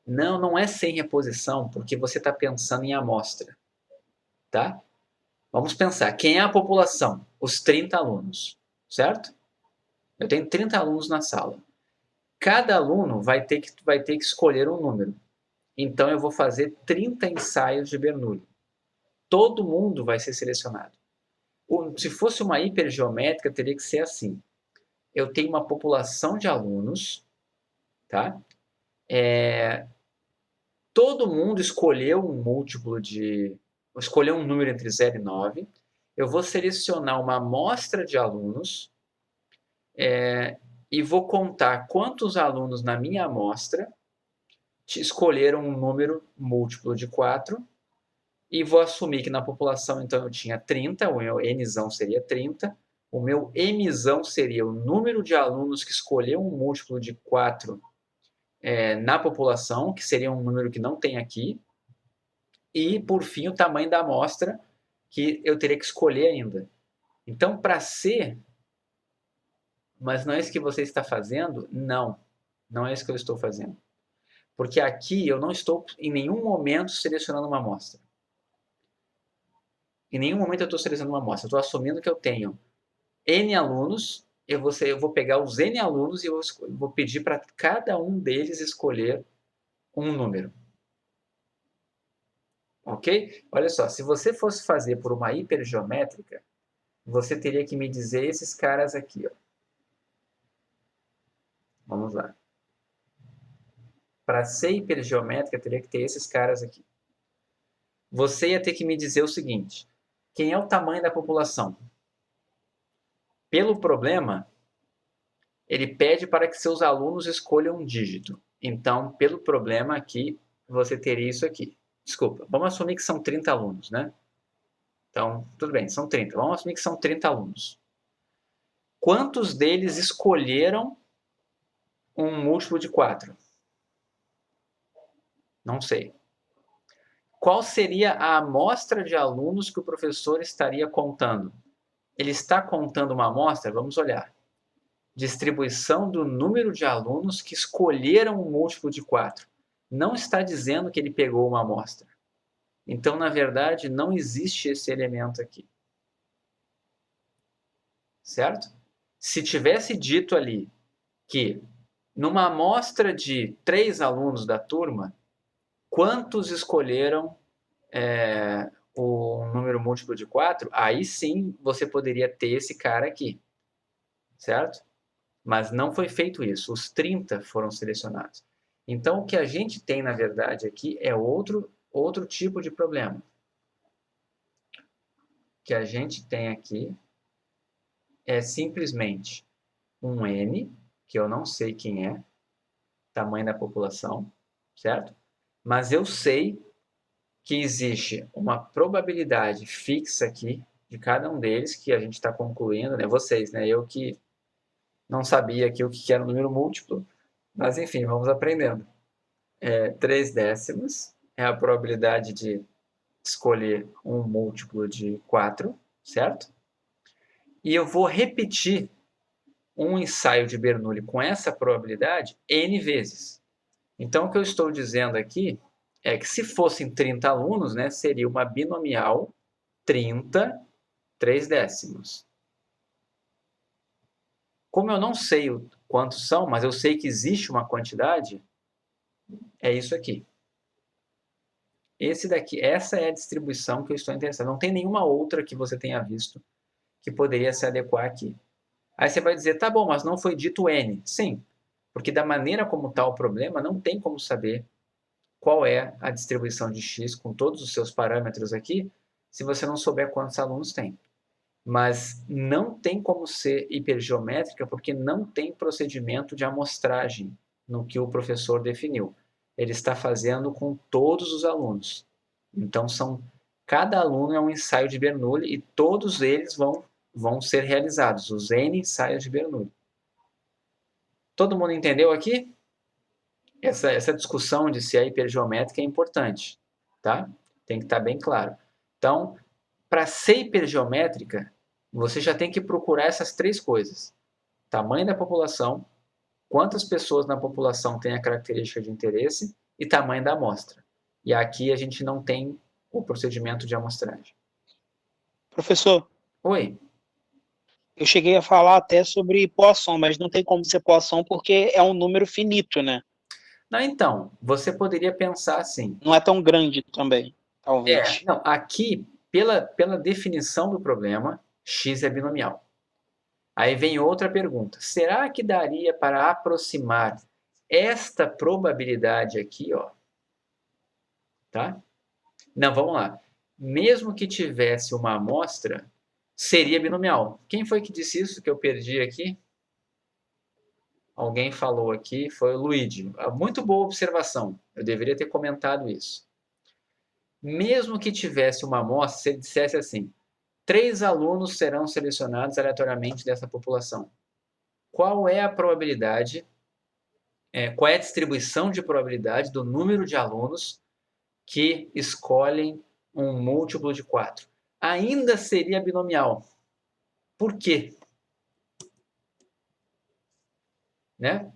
Não, não é sem reposição, porque você está pensando em amostra, tá? Vamos pensar, quem é a população? Os 30 alunos, certo? Eu tenho 30 alunos na sala. Cada aluno vai ter que escolher um número. Então, eu vou fazer 30 ensaios de Bernoulli. Todo mundo vai ser selecionado. Se fosse uma hipergeométrica, teria que ser assim. Eu tenho uma população de alunos, tá? Todo mundo escolheu um múltiplo de... escolheu um número entre 0 e 9. Eu vou selecionar uma amostra de alunos e vou contar quantos alunos na minha amostra escolheram um número múltiplo de 4 e vou assumir que na população, então, eu tinha 30, o meu Nzão seria 30, o meu Mzão seria o número de alunos que escolheu um múltiplo de 4 na população, que seria um número que não tem aqui, e, por fim, o tamanho da amostra, que eu teria que escolher ainda. Então, para C, mas não é isso que você está fazendo? Não, não é isso que eu estou fazendo. Porque aqui eu não estou, em nenhum momento, selecionando uma amostra. Em nenhum momento eu estou selecionando uma amostra. Eu estou assumindo que eu tenho N alunos, eu vou pegar os N alunos e eu vou pedir para cada um deles escolher um número. Ok? Olha só, se você fosse fazer por uma hipergeométrica, você teria que me dizer esses caras aqui. Ó. Vamos lá. Para ser hipergeométrica, teria que ter esses caras aqui. Você ia ter que me dizer o seguinte: quem é o tamanho da população? Pelo problema, ele pede para que seus alunos escolham um dígito. Então, pelo problema aqui, você teria isso aqui. Desculpa, vamos assumir que são 30 alunos, né? Então, tudo bem, são 30. Vamos assumir que são 30 alunos. Quantos deles escolheram um múltiplo de 4? Não sei. Qual seria a amostra de alunos que o professor estaria contando? Ele está contando uma amostra? Vamos olhar. Distribuição do número de alunos que escolheram um múltiplo de 4. Não está dizendo que ele pegou uma amostra. Então, na verdade, não existe esse elemento aqui. Certo? Se tivesse dito ali que numa amostra de 3 alunos da turma, quantos escolheram o número múltiplo de 4, aí sim você poderia ter esse cara aqui. Certo? Mas não foi feito isso. Os 30 foram selecionados. Então, o que a gente tem, na verdade, aqui é outro tipo de problema. O que a gente tem aqui é simplesmente um N, que eu não sei quem é, tamanho da população, certo? Mas eu sei que existe uma probabilidade fixa aqui de cada um deles, que a gente está concluindo, né? Vocês, né? Eu que não sabia aqui o que era um número múltiplo, mas enfim, vamos aprendendo. 3 décimos é a probabilidade de escolher um múltiplo de 4, certo? E eu vou repetir um ensaio de Bernoulli com essa probabilidade N vezes. Então, o que eu estou dizendo aqui é que se fossem 30 alunos, né, seria uma binomial 30, 3 décimos. Como eu não sei quantos são, mas eu sei que existe uma quantidade, é isso aqui. Esse daqui, essa é a distribuição que eu estou interessado. Não tem nenhuma outra que você tenha visto que poderia se adequar aqui. Aí você vai dizer, tá bom, mas não foi dito N. Sim, porque da maneira como está o problema, não tem como saber qual é a distribuição de x com todos os seus parâmetros aqui, se você não souber quantos alunos tem. Mas não tem como ser hipergeométrica, porque não tem procedimento de amostragem no que o professor definiu. Ele está fazendo com todos os alunos. Então, cada aluno é um ensaio de Bernoulli e todos eles vão ser realizados, os N ensaios de Bernoulli. Todo mundo entendeu aqui? Essa discussão de se é hipergeométrica é importante, tá? Tem que estar bem claro. Então, para ser hipergeométrica, você já tem que procurar essas 3 coisas. Tamanho da população, quantas pessoas na população têm a característica de interesse e tamanho da amostra. E aqui a gente não tem o procedimento de amostragem. Professor, Oi. eu cheguei a falar até sobre Poisson, mas não tem como ser Poisson porque é um número finito, né? Não, então, você poderia pensar assim. Não é tão grande também, talvez. Não, aqui, pela definição do problema, X é binomial. Aí vem outra pergunta. Será que daria para aproximar esta probabilidade aqui, ó? Tá? Não, vamos lá. Mesmo que tivesse uma amostra, seria binomial. Quem foi que disse isso que eu perdi aqui? Alguém falou aqui, foi o Luigi. Muito boa observação. Eu deveria ter comentado isso. Mesmo que tivesse uma amostra, se ele dissesse assim, 3 alunos serão selecionados aleatoriamente dessa população. Qual é a probabilidade, qual é a distribuição de probabilidade do número de alunos que escolhem um múltiplo de 4? Ainda seria binomial. Por quê? Né?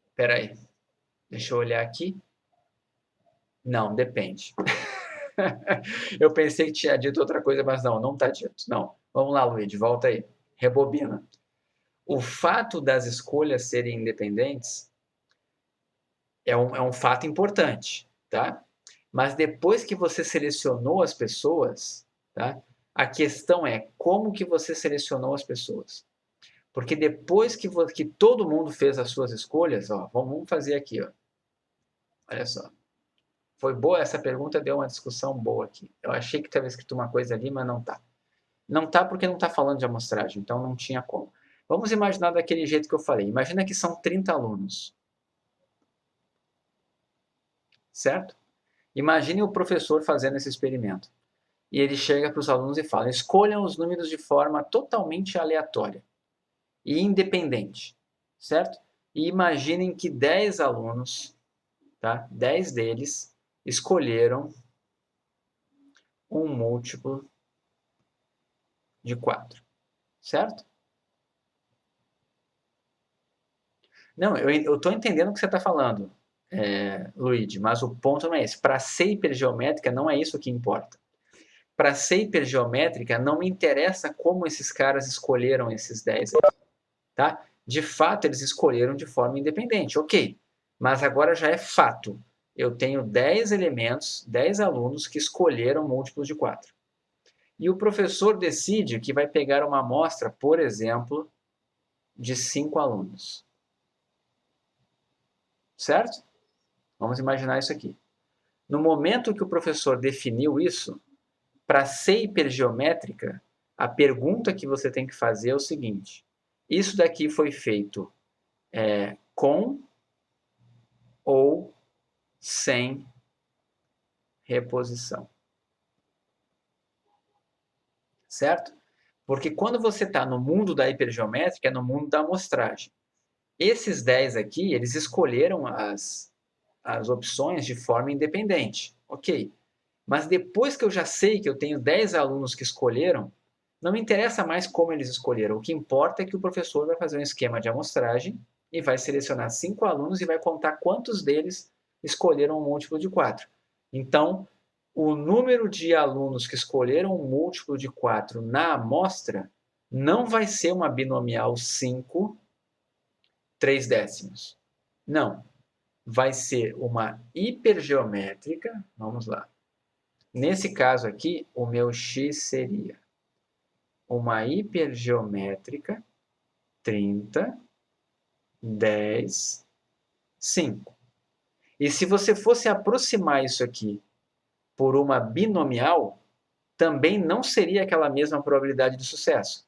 Espera aí. Deixa eu olhar aqui. Não, depende. Eu pensei que tinha dito outra coisa, mas não está dito. Não. Vamos lá, Luiz, volta aí. Rebobina. O fato das escolhas serem independentes é um fato importante, tá? Mas depois que você selecionou as pessoas, tá? A questão é como que você selecionou as pessoas. Porque depois que todo mundo fez as suas escolhas, ó, vamos fazer aqui, ó. Olha só. Foi boa essa pergunta, deu uma discussão boa aqui. Eu achei que estava escrito uma coisa ali, mas não tá. Não tá porque não está falando de amostragem, então não tinha como. Vamos imaginar daquele jeito que eu falei. Imagina que são 30 alunos. Certo? Imagine o professor fazendo esse experimento. E ele chega para os alunos e fala, escolham os números de forma totalmente aleatória e independente. Certo? E imaginem que 10 alunos, tá? 10 deles escolheram um múltiplo de 4. Certo? Não, eu estou entendendo o que você está falando, Luigi, mas o ponto não é esse. Para ser hipergeométrica, não é isso que importa. Para ser hipergeométrica, não me interessa como esses caras escolheram esses 10 aqui, tá? De fato, eles escolheram de forma independente, ok. Mas agora já é fato. Eu tenho 10 elementos, 10 alunos que escolheram múltiplos de 4. E o professor decide que vai pegar uma amostra, por exemplo, de 5 alunos. Certo? Vamos imaginar isso aqui. No momento que o professor definiu isso, para ser hipergeométrica, a pergunta que você tem que fazer é o seguinte: isso daqui foi feito com ou sem reposição? Certo? Porque quando você está no mundo da hipergeométrica, é no mundo da amostragem. Esses 10 aqui, eles escolheram as opções de forma independente. Ok. Mas depois que eu já sei que eu tenho 10 alunos que escolheram, não me interessa mais como eles escolheram. O que importa é que o professor vai fazer um esquema de amostragem e vai selecionar 5 alunos e vai contar quantos deles escolheram um múltiplo de 4. Então, o número de alunos que escolheram um múltiplo de 4 na amostra não vai ser uma binomial 5, 3 décimos. Não. Vai ser uma hipergeométrica. Vamos lá. Nesse caso aqui, o meu x seria uma hipergeométrica 30, 10, 5. E se você fosse aproximar isso aqui por uma binomial, também não seria aquela mesma probabilidade de sucesso.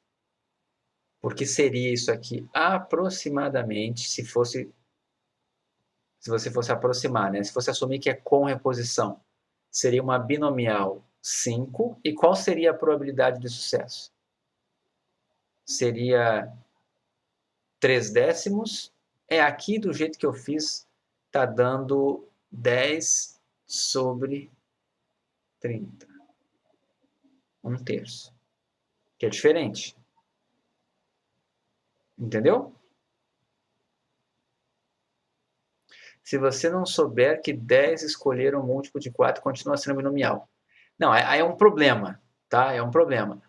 Porque seria isso aqui aproximadamente, se você fosse aproximar, né? Se fosse assumir que é com reposição, seria uma binomial 5. E qual seria a probabilidade de sucesso? Seria 3 décimos. Aqui do jeito que eu fiz, está dando 10 sobre 30. 1/3. Que é diferente. Entendeu? Se você não souber que 10 escolheram um múltiplo de 4, continua sendo binomial. Não, aí é um problema, tá? É um problema.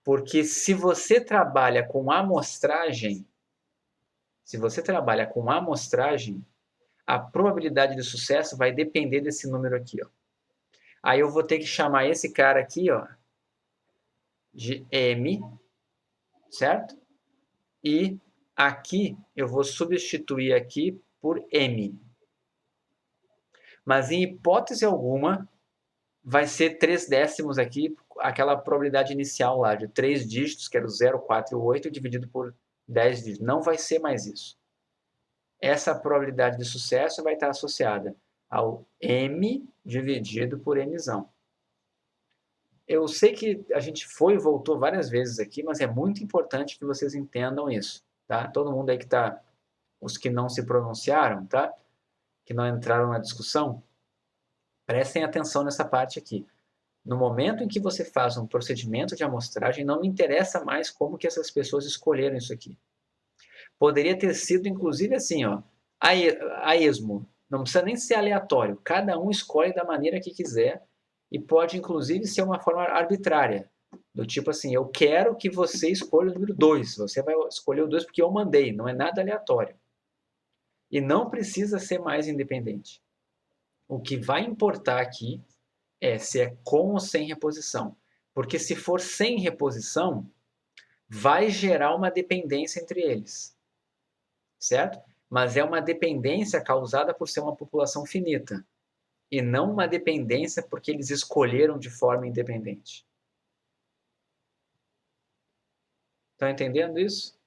Porque se você trabalha com amostragem, a probabilidade de sucesso vai depender desse número aqui, ó. Aí eu vou ter que chamar esse cara aqui, ó, de M, certo? E aqui eu vou substituir aqui por M. Mas em hipótese alguma, vai ser 3 décimos aqui, aquela probabilidade inicial lá, de 3 dígitos, que era o 0, 4 e o 8, dividido por 10 dígitos. Não vai ser mais isso. Essa probabilidade de sucesso vai estar associada ao M dividido por Mzão. Eu sei que a gente foi e voltou várias vezes aqui, mas é muito importante que vocês entendam isso, tá? Todo mundo aí que está, os que não se pronunciaram, tá? Que não entraram na discussão, prestem atenção nessa parte aqui. No momento em que você faz um procedimento de amostragem, não me interessa mais como que essas pessoas escolheram isso aqui. Poderia ter sido, inclusive, assim, ó, a esmo. Não precisa nem ser aleatório. Cada um escolhe da maneira que quiser e pode, inclusive, ser uma forma arbitrária. Do tipo assim, eu quero que você escolha o número 2. Você vai escolher o 2 porque eu mandei. Não é nada aleatório. E não precisa ser mais independente. O que vai importar aqui é se é com ou sem reposição. Porque se for sem reposição, vai gerar uma dependência entre eles. Certo? Mas é uma dependência causada por ser uma população finita. E não uma dependência porque eles escolheram de forma independente. Estão entendendo isso?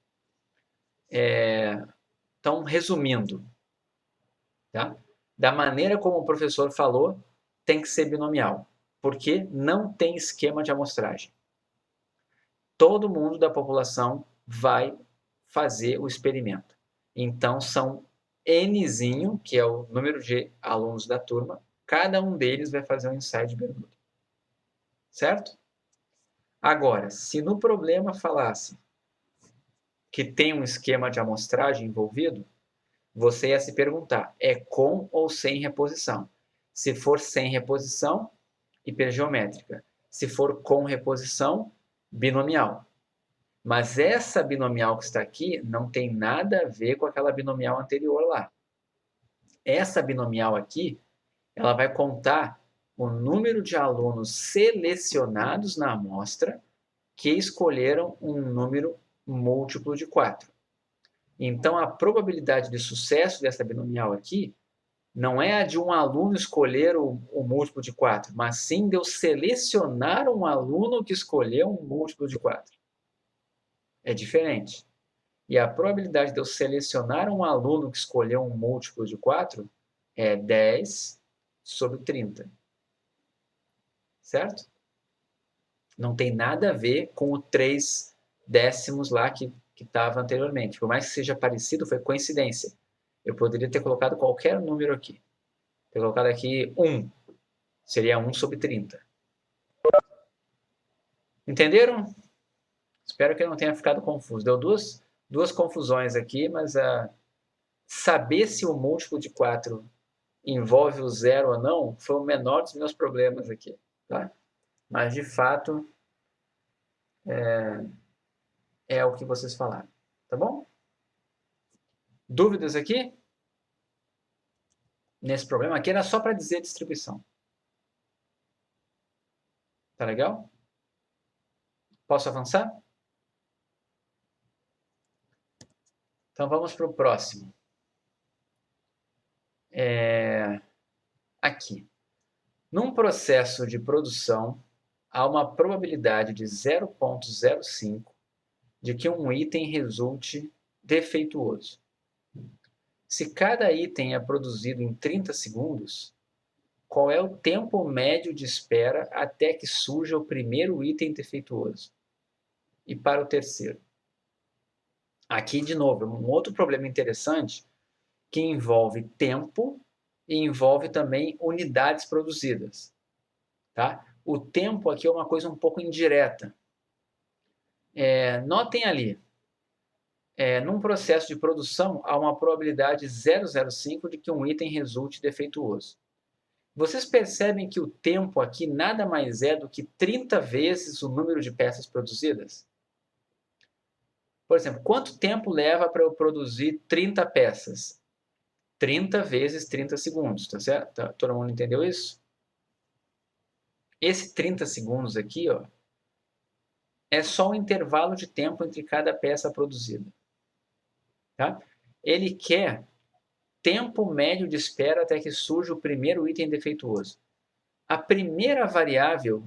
Então, resumindo, tá? Da maneira como o professor falou, tem que ser binomial, porque não tem esquema de amostragem. Todo mundo da população vai fazer o experimento. Então, são Nzinho, que é o número de alunos da turma, cada um deles vai fazer um ensaio de bermuda. Certo? Agora, se no problema falasse que tem um esquema de amostragem envolvido, você ia se perguntar, é com ou sem reposição? Se for sem reposição, hipergeométrica. Se for com reposição, binomial. Mas essa binomial que está aqui não tem nada a ver com aquela binomial anterior lá. Essa binomial aqui, ela vai contar o número de alunos selecionados na amostra que escolheram um número múltiplo de 4. Então, a probabilidade de sucesso dessa binomial aqui não é a de um aluno escolher o múltiplo de 4, mas sim de eu selecionar um aluno que escolheu um múltiplo de 4. É diferente. E a probabilidade de eu selecionar um aluno que escolheu um múltiplo de 4 é 10 sobre 30. Certo? Não tem nada a ver com o 3 décimos lá que estava anteriormente. Por mais que seja parecido, foi coincidência. Eu poderia ter colocado qualquer número aqui. Ter colocado aqui 1. Seria 1 sobre 30. Entenderam? Espero que não tenha ficado confuso. Deu duas confusões aqui, mas saber se o múltiplo de 4 envolve o zero ou não foi o menor dos meus problemas aqui. Tá? Mas, de fato, é o que vocês falaram. Tá bom? Dúvidas aqui? Nesse problema aqui era só para dizer distribuição. Tá legal? Posso avançar? Então vamos para o próximo. Aqui. Num processo de produção, há uma probabilidade de 0,05 de que um item resulte defeituoso. Se cada item é produzido em 30 segundos, qual é o tempo médio de espera até que surja o primeiro item defeituoso? E para o terceiro? Aqui, de novo, um outro problema interessante que envolve tempo e envolve também unidades produzidas. Tá? O tempo aqui é uma coisa um pouco indireta. Notem ali, num processo de produção, há uma probabilidade 0,05 de que um item resulte defeituoso. Vocês percebem que o tempo aqui nada mais é do que 30 vezes o número de peças produzidas? Por exemplo, quanto tempo leva para eu produzir 30 peças? 30 vezes 30 segundos, tá certo? Todo mundo entendeu isso? Esse 30 segundos aqui, ó, é só o intervalo de tempo entre cada peça produzida. Tá? Ele quer tempo médio de espera até que surja o primeiro item defeituoso. A primeira variável,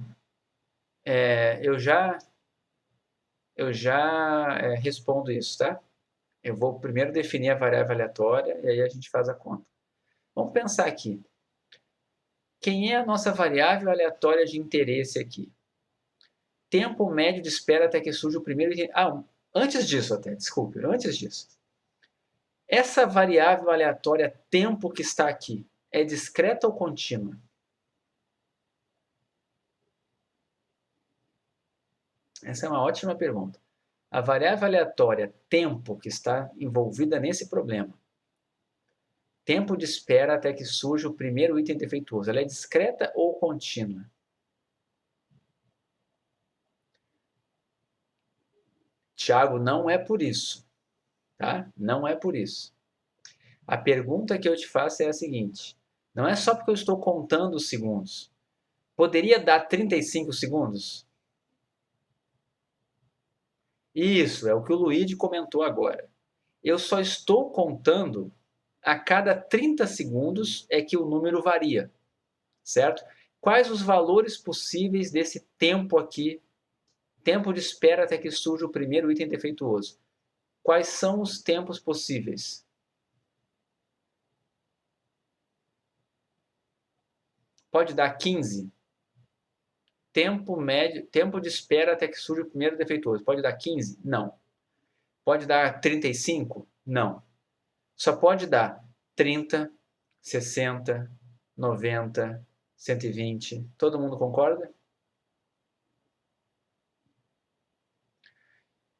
eu já respondo isso, tá? Eu vou primeiro definir a variável aleatória e aí a gente faz a conta. Vamos pensar aqui. Quem é a nossa variável aleatória de interesse aqui? Tempo médio de espera até que surja o primeiro item. Antes disso até, desculpe, antes disso. Essa variável aleatória tempo que está aqui é discreta ou contínua? Essa é uma ótima pergunta. A variável aleatória tempo que está envolvida nesse problema, tempo de espera até que surja o primeiro item defeituoso, ela é discreta ou contínua? Tiago, não é por isso, tá? Não é por isso. A pergunta que eu te faço é a seguinte: não é só porque eu estou contando os segundos. Poderia dar 35 segundos? Isso, é o que o Luigi comentou agora. Eu só estou contando a cada 30 segundos é que o número varia, certo? Quais os valores possíveis desse tempo aqui, tempo de espera até que surja o primeiro item defeituoso? Quais são os tempos possíveis? Pode dar 15? Tempo médio, tempo de espera até que surja o primeiro defeituoso. Pode dar 15? Não. Pode dar 35? Não. Só pode dar 30, 60, 90, 120. Todo mundo concorda?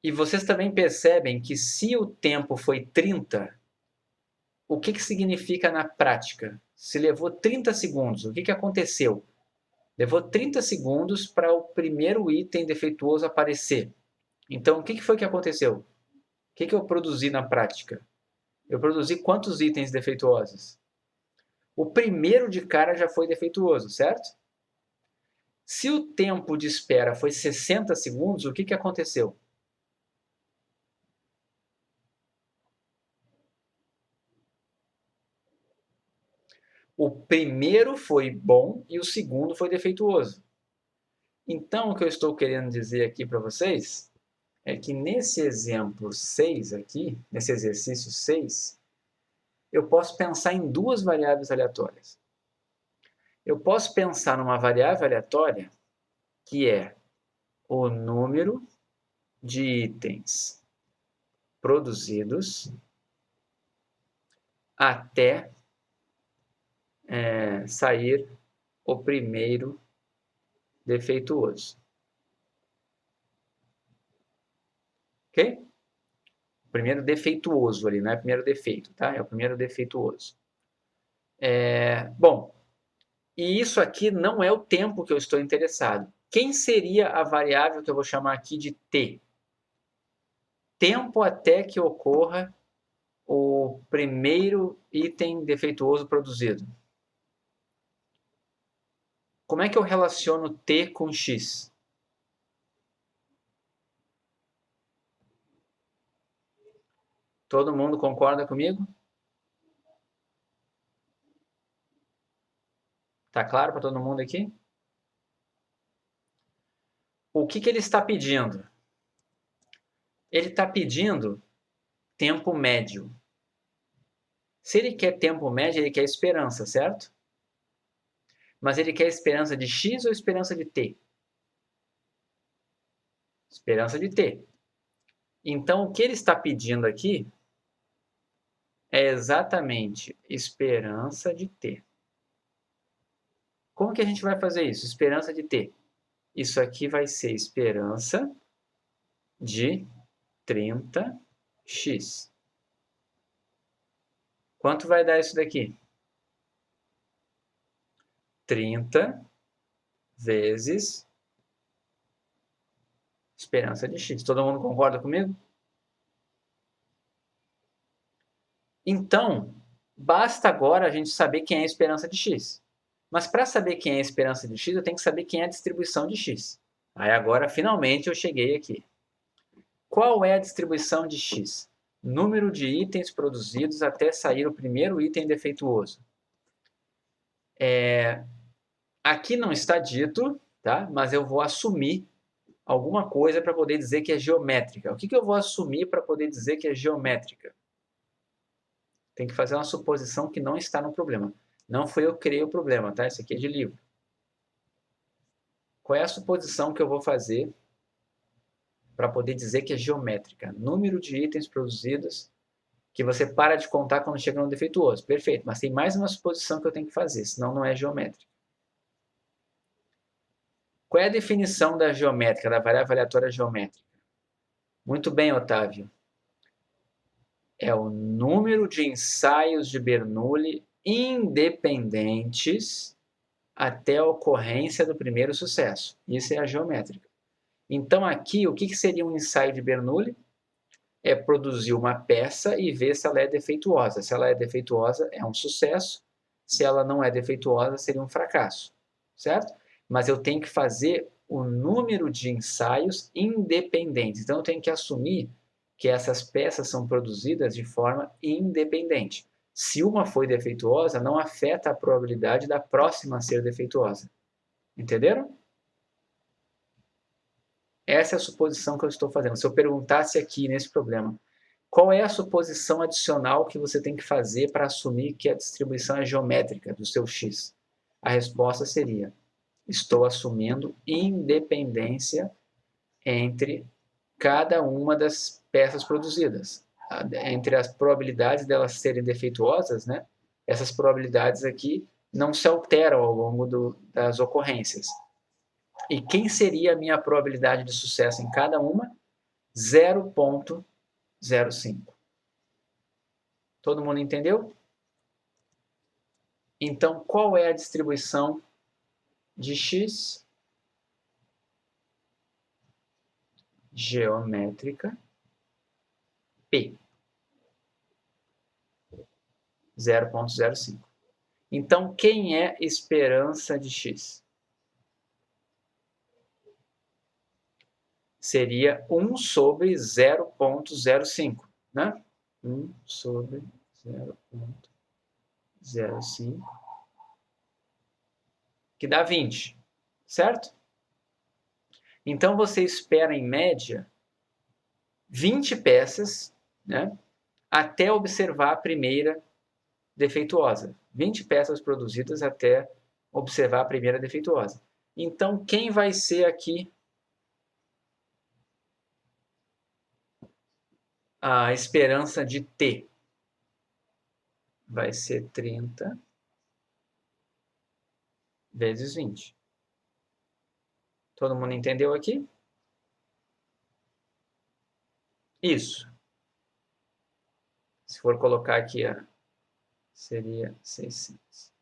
E vocês também percebem que se o tempo foi 30, o que significa na prática? Se levou 30 segundos, o que aconteceu? Levou 30 segundos para o primeiro item defeituoso aparecer. Então, o que foi que aconteceu? O que eu produzi na prática? Eu produzi quantos itens defeituosos? O primeiro de cara já foi defeituoso, certo? Se o tempo de espera foi 60 segundos, o que aconteceu? O primeiro foi bom e o segundo foi defeituoso. Então, o que eu estou querendo dizer aqui para vocês é que nesse exemplo 6 aqui, nesse exercício 6, eu posso pensar em duas variáveis aleatórias. Eu posso pensar numa variável aleatória que é o número de itens produzidos até sair o primeiro defeituoso. Ok? O primeiro defeituoso ali, não é o primeiro defeito, tá? É o primeiro defeituoso. Bom, e isso aqui não é o tempo que eu estou interessado. Quem seria a variável que eu vou chamar aqui de t? Tempo até que ocorra o primeiro item defeituoso produzido. Como é que eu relaciono t com x? Todo mundo concorda comigo? Tá claro para todo mundo aqui? O que ele está pedindo? Ele está pedindo tempo médio. Se ele quer tempo médio, ele quer esperança, certo? Mas ele quer esperança de x ou esperança de t? Esperança de t. Então, o que ele está pedindo aqui é exatamente esperança de t. Como que a gente vai fazer isso? Esperança de t. Isso aqui vai ser esperança de 30x. Quanto vai dar isso daqui? 30 vezes esperança de x. Todo mundo concorda comigo? Então, basta agora a gente saber quem é a esperança de x. Mas para saber quem é a esperança de x, eu tenho que saber quem é a distribuição de x. Aí agora, finalmente, eu cheguei aqui. Qual é a distribuição de x? Número de itens produzidos até sair o primeiro item defeituoso. Aqui não está dito, tá? Mas eu vou assumir alguma coisa para poder dizer que é geométrica. O que eu vou assumir para poder dizer que é geométrica? Tem que fazer uma suposição que não está no problema. Não fui eu que criei o problema, tá? Isso aqui é de livro. Qual é a suposição que eu vou fazer para poder dizer que é geométrica? Número de itens produzidos que você para de contar quando chega no defeituoso. Perfeito, mas tem mais uma suposição que eu tenho que fazer, senão não é geométrica. Qual é a definição da geométrica, da variável aleatória geométrica? Muito bem, Otávio. É o número de ensaios de Bernoulli independentes até a ocorrência do primeiro sucesso. Isso é a geométrica. Então, aqui, o que seria um ensaio de Bernoulli? É produzir uma peça e ver se ela é defeituosa. Se ela é defeituosa, é um sucesso. Se ela não é defeituosa, seria um fracasso. Certo? Mas eu tenho que fazer o número de ensaios independentes. Então, eu tenho que assumir que essas peças são produzidas de forma independente. Se uma foi defeituosa, não afeta a probabilidade da próxima ser defeituosa. Entenderam? Essa é a suposição que eu estou fazendo. Se eu perguntasse aqui nesse problema, qual é a suposição adicional que você tem que fazer para assumir que a distribuição é geométrica do seu x? A resposta seria: estou assumindo independência entre cada uma das peças produzidas. Entre as probabilidades delas serem defeituosas, né? Essas probabilidades aqui não se alteram ao longo das ocorrências. E quem seria a minha probabilidade de sucesso em cada uma? 0,05. Todo mundo entendeu? Então, qual é a distribuição de x? Geométrica P. 0,05. Então, quem é esperança de x? Seria 1 sobre 0,05, né? 1 sobre 0,05, que dá 20, certo? Então, você espera, em média, 20 peças, né? Até observar a primeira defeituosa. 20 peças produzidas até observar a primeira defeituosa. Então, quem vai ser aqui a esperança de T? Vai ser 30 vezes 20. Todo mundo entendeu aqui? Isso. Se for colocar aqui, seria 600.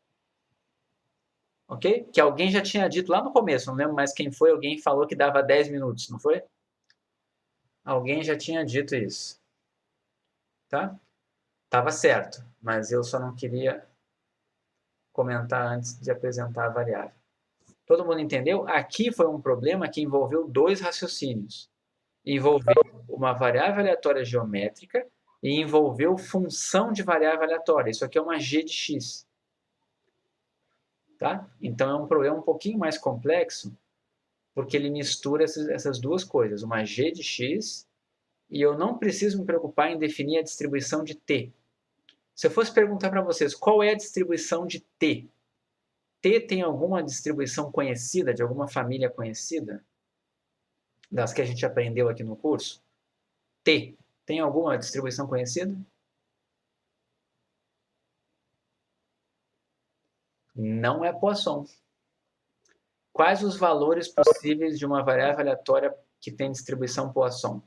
Ok? Que alguém já tinha dito lá no começo, não lembro mais quem foi, alguém falou que dava 10 minutos, não foi? Alguém já tinha dito isso. Tá? Tava certo, mas eu só não queria comentar antes de apresentar a variável. Todo mundo entendeu? Aqui foi um problema que envolveu dois raciocínios. Envolveu uma variável aleatória geométrica e envolveu função de variável aleatória. Isso aqui é uma g de x. Tá? Então é um problema um pouquinho mais complexo, porque ele mistura essas duas coisas, uma g de x, e eu não preciso me preocupar em definir a distribuição de t. Se eu fosse perguntar para vocês qual é a distribuição de t, t tem alguma distribuição conhecida, de alguma família conhecida, das que a gente aprendeu aqui no curso? T tem alguma distribuição conhecida? Não é Poisson. Quais os valores possíveis de uma variável aleatória que tem distribuição Poisson?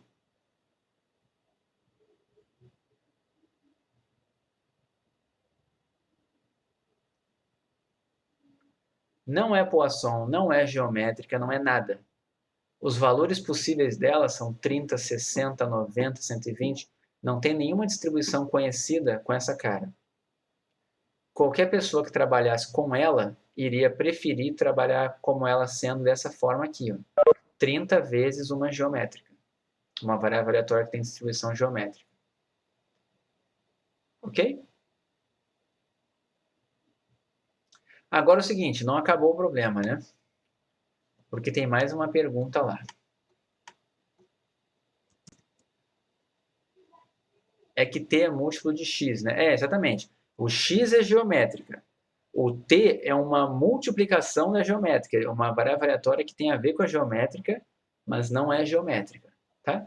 Não é Poisson, não é geométrica, não é nada. Os valores possíveis dela são 30, 60, 90, 120. Não tem nenhuma distribuição conhecida com essa cara. Qualquer pessoa que trabalhasse com ela iria preferir trabalhar como ela sendo dessa forma aqui. Ó. 30 vezes uma geométrica. Uma variável aleatória que tem distribuição geométrica. Ok? Agora é o seguinte, não acabou o problema, né? Porque tem mais uma pergunta lá. É que t é múltiplo de x, né? É, exatamente. O x é geométrica. O t é uma multiplicação da geométrica. É uma variável aleatória que tem a ver com a geométrica, mas não é geométrica. Tá?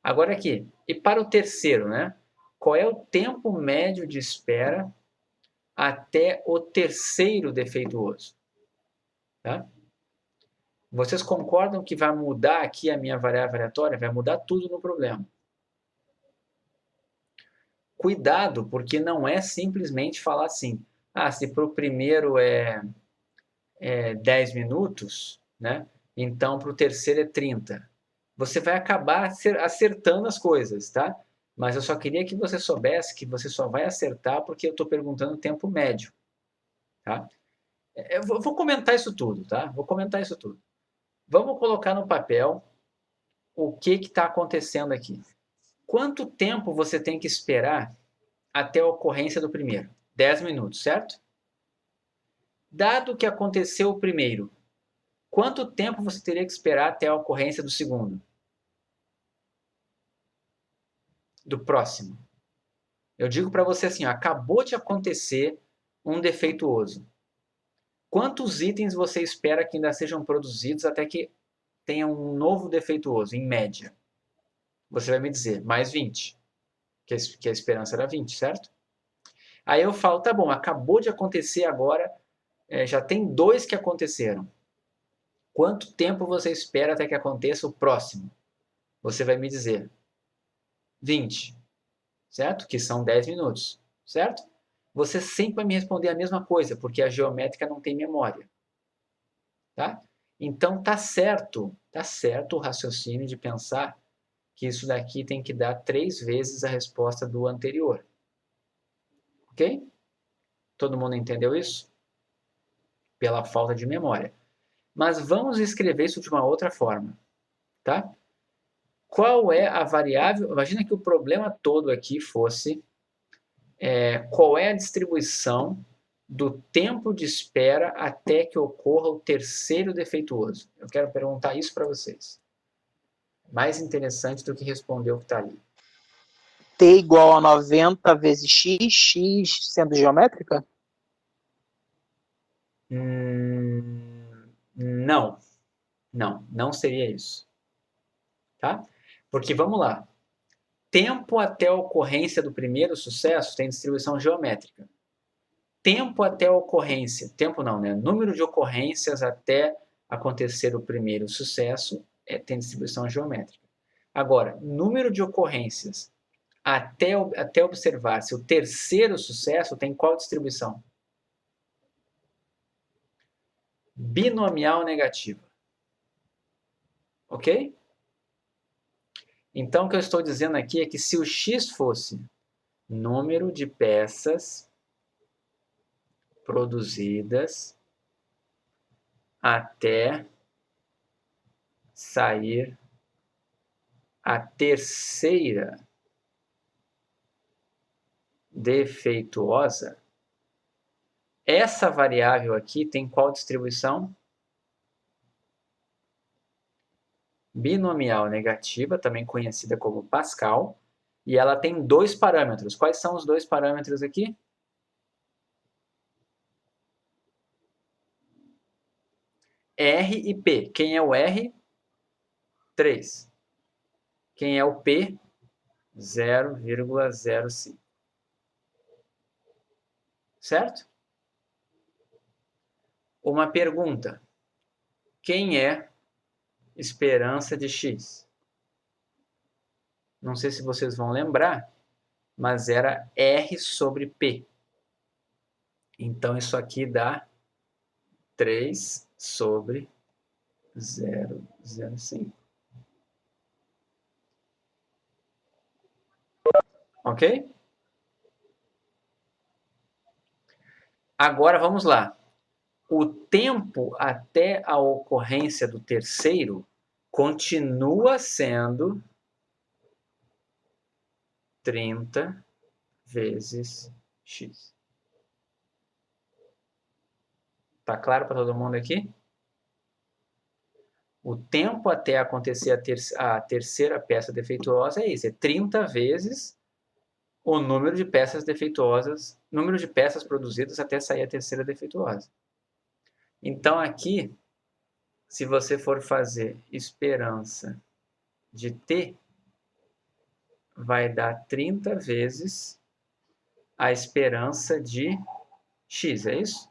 Agora aqui, e para o terceiro, né? Qual é o tempo médio de espera até o terceiro defeituoso? Tá? Vocês concordam que vai mudar aqui a minha variável aleatória? Vai mudar tudo no problema. Cuidado, porque não é simplesmente falar assim, se para o primeiro é 10 minutos, né? Então para o terceiro é 30. Você vai acabar acertando as coisas, tá? Mas eu só queria que você soubesse que você só vai acertar porque eu estou perguntando o tempo médio, tá? Eu vou comentar isso tudo, tá? Vou comentar isso tudo. Vamos colocar no papel o que está acontecendo aqui. Quanto tempo você tem que esperar até a ocorrência do primeiro? 10 minutos, certo? Dado que aconteceu o primeiro, quanto tempo você teria que esperar até a ocorrência do segundo? Do próximo? Eu digo para você assim, acabou de acontecer um defeituoso. Quantos itens você espera que ainda sejam produzidos até que tenha um novo defeituoso, em média? Você vai me dizer, mais 20. Que a esperança era 20, certo? Aí eu falo, tá bom, acabou de acontecer agora, já tem 2 que aconteceram. Quanto tempo você espera até que aconteça o próximo? Você vai me dizer 20, certo? Que são 10 minutos, certo? Você sempre vai me responder a mesma coisa, porque a geométrica não tem memória. Tá? Então tá certo o raciocínio de pensar que isso daqui tem que dar 3 vezes a resposta do anterior. Ok? Todo mundo entendeu isso? Pela falta de memória. Mas vamos escrever isso de uma outra forma. Tá? Qual é a variável? Imagina que o problema todo aqui fosse qual é a distribuição do tempo de espera até que ocorra o terceiro defeituoso. Eu quero perguntar isso para vocês. Mais interessante do que responder o que está ali. T igual a 90 vezes x, x sendo geométrica? Não. Não seria isso. Tá? Porque vamos lá. Tempo até a ocorrência do primeiro sucesso tem distribuição geométrica. Tempo até a ocorrência, tempo não, né? Número de ocorrências até acontecer o primeiro sucesso tem distribuição geométrica. Agora, número de ocorrências até observar-se o terceiro sucesso tem qual distribuição? Binomial negativa. Ok? Então, o que eu estou dizendo aqui é que se o x fosse número de peças produzidas até sair a terceira defeituosa, essa variável aqui tem qual distribuição? Binomial negativa, também conhecida como Pascal, e ela tem 2 parâmetros. Quais são os 2 parâmetros aqui? R e P. Quem é o R? 3. Quem é o P? 0,05. Certo? Uma pergunta. Quem é esperança de X? Não sei se vocês vão lembrar, mas era R sobre P. Então, isso aqui dá 3 sobre 0,05. Ok? Agora, vamos lá. O tempo até a ocorrência do terceiro continua sendo 30 vezes x. Tá claro para todo mundo aqui? O tempo até acontecer a terceira peça defeituosa é isso, é 30 vezes o número de peças defeituosas, número de peças produzidas até sair a terceira defeituosa. Então aqui, se você for fazer esperança de t, vai dar 30 vezes a esperança de x, é isso?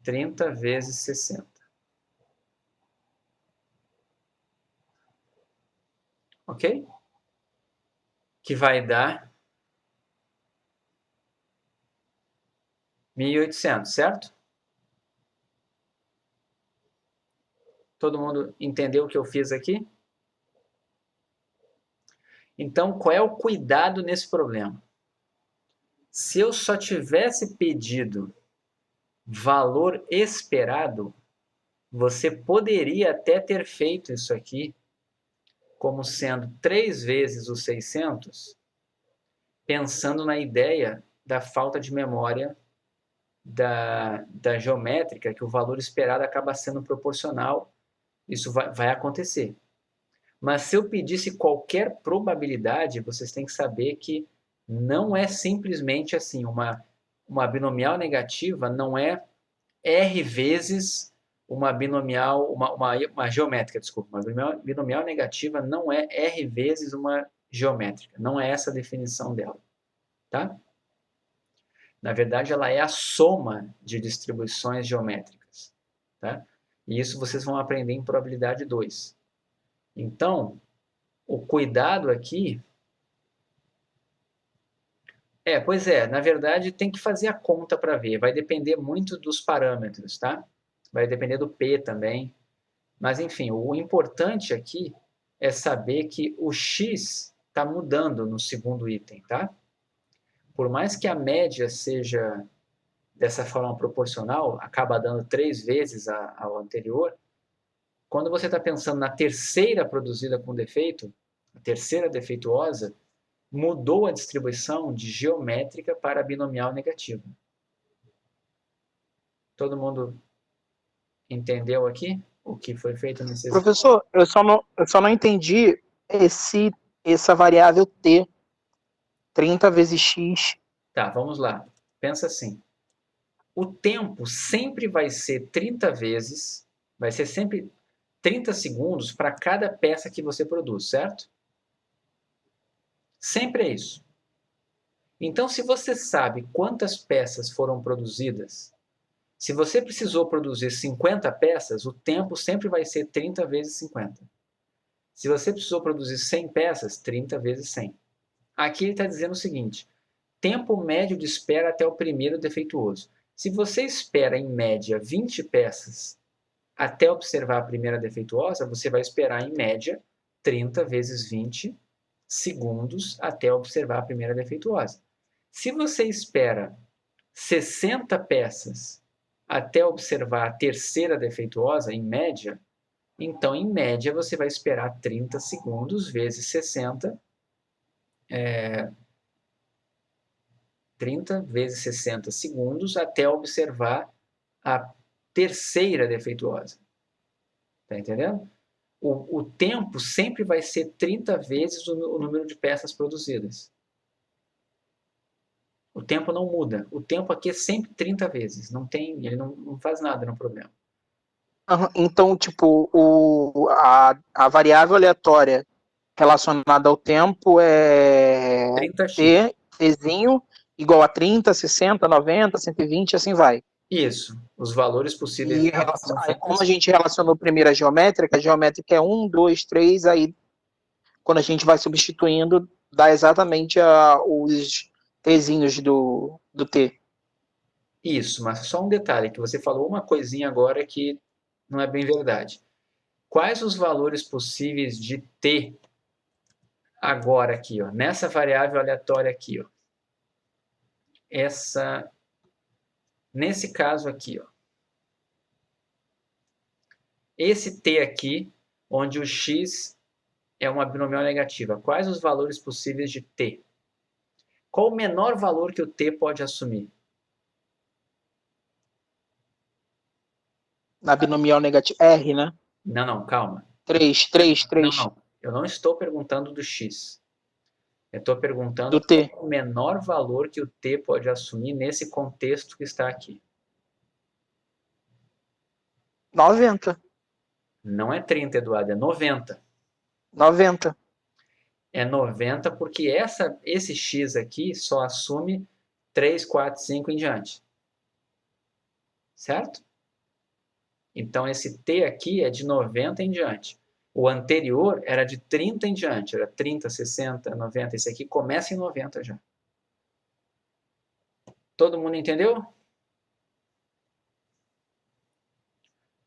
30 vezes 60. Ok? Que vai dar 1.800, certo? Todo mundo entendeu o que eu fiz aqui? Então, qual é o cuidado nesse problema? Se eu só tivesse pedido valor esperado, você poderia até ter feito isso aqui como sendo 3 vezes os 600, pensando na ideia da falta de memória da geométrica, que o valor esperado acaba sendo proporcional. Isso vai acontecer. Mas se eu pedisse qualquer probabilidade, vocês têm que saber que não é simplesmente assim, uma binomial negativa não é R vezes uma binomial, uma geométrica, desculpa. Uma binomial negativa não é R vezes uma geométrica. Não é essa a definição dela. Tá? Na verdade, ela é a soma de distribuições geométricas. Tá? E isso vocês vão aprender em probabilidade 2. Então, o cuidado aqui pois é, na verdade tem que fazer a conta para ver, vai depender muito dos parâmetros, tá? Vai depender do P também, mas enfim, o importante aqui é saber que o X está mudando no segundo item, tá? Por mais que a média seja dessa forma proporcional, acaba dando 3 vezes ao anterior, quando você está pensando na terceira produzida com defeito, a terceira defeituosa, mudou a distribuição de geométrica para binomial negativa. Todo mundo entendeu aqui o que foi feito nesse exercício? Professor, eu só não entendi essa variável t, 30 vezes x. Tá, vamos lá. Pensa assim. O tempo sempre vai ser 30 vezes, vai ser sempre 30 segundos para cada peça que você produz, certo? Sempre é isso. Então, se você sabe quantas peças foram produzidas, se você precisou produzir 50 peças, o tempo sempre vai ser 30 vezes 50. Se você precisou produzir 100 peças, 30 vezes 100. Aqui ele está dizendo o seguinte, tempo médio de espera até o primeiro defeituoso. Se você espera, em média, 20 peças até observar a primeira defeituosa, você vai esperar, em média, 30 vezes 20 segundos até observar a primeira defeituosa. Se você espera 60 peças até observar a terceira defeituosa, em média, então, em média, você vai esperar 30 segundos vezes 60, 30 vezes 60 segundos até observar a terceira defeituosa. Tá entendendo? O tempo sempre vai ser 30 vezes o número de peças produzidas. O tempo não muda. O tempo aqui é sempre 30 vezes. Ele não faz nada no problema. Então, tipo, a variável aleatória relacionada ao tempo é 30x. tzinho igual a 30, 60, 90, 120, assim vai. Isso. Os valores possíveis E são aí, sempre como a gente relacionou primeiro a geométrica é 1, 2, 3, aí quando a gente vai substituindo, dá exatamente os tzinhos do t. Isso, mas só um detalhe, que você falou uma coisinha agora que não é bem verdade. Quais os valores possíveis de t agora aqui, ó, nessa variável aleatória aqui, ó? Nesse caso aqui, ó. esse t aqui, onde o x é uma binomial negativa. Quais os valores possíveis de t? Qual o menor valor que o t pode assumir? Na binomial negativa. R, né? Não, calma. 3, 3, 3. Não. Eu não estou perguntando do x. Eu estou perguntando Do t. qual o menor valor que o t pode assumir nesse contexto que está aqui. 90. Não é 30, Eduardo, é 90. 90. É 90 porque esse x aqui só assume 3, 4, 5 em diante. Certo? Então, esse t aqui é de 90 em diante. O anterior era de 30 em diante. Era 30, 60, 90. Esse aqui começa em 90 já. Todo mundo entendeu?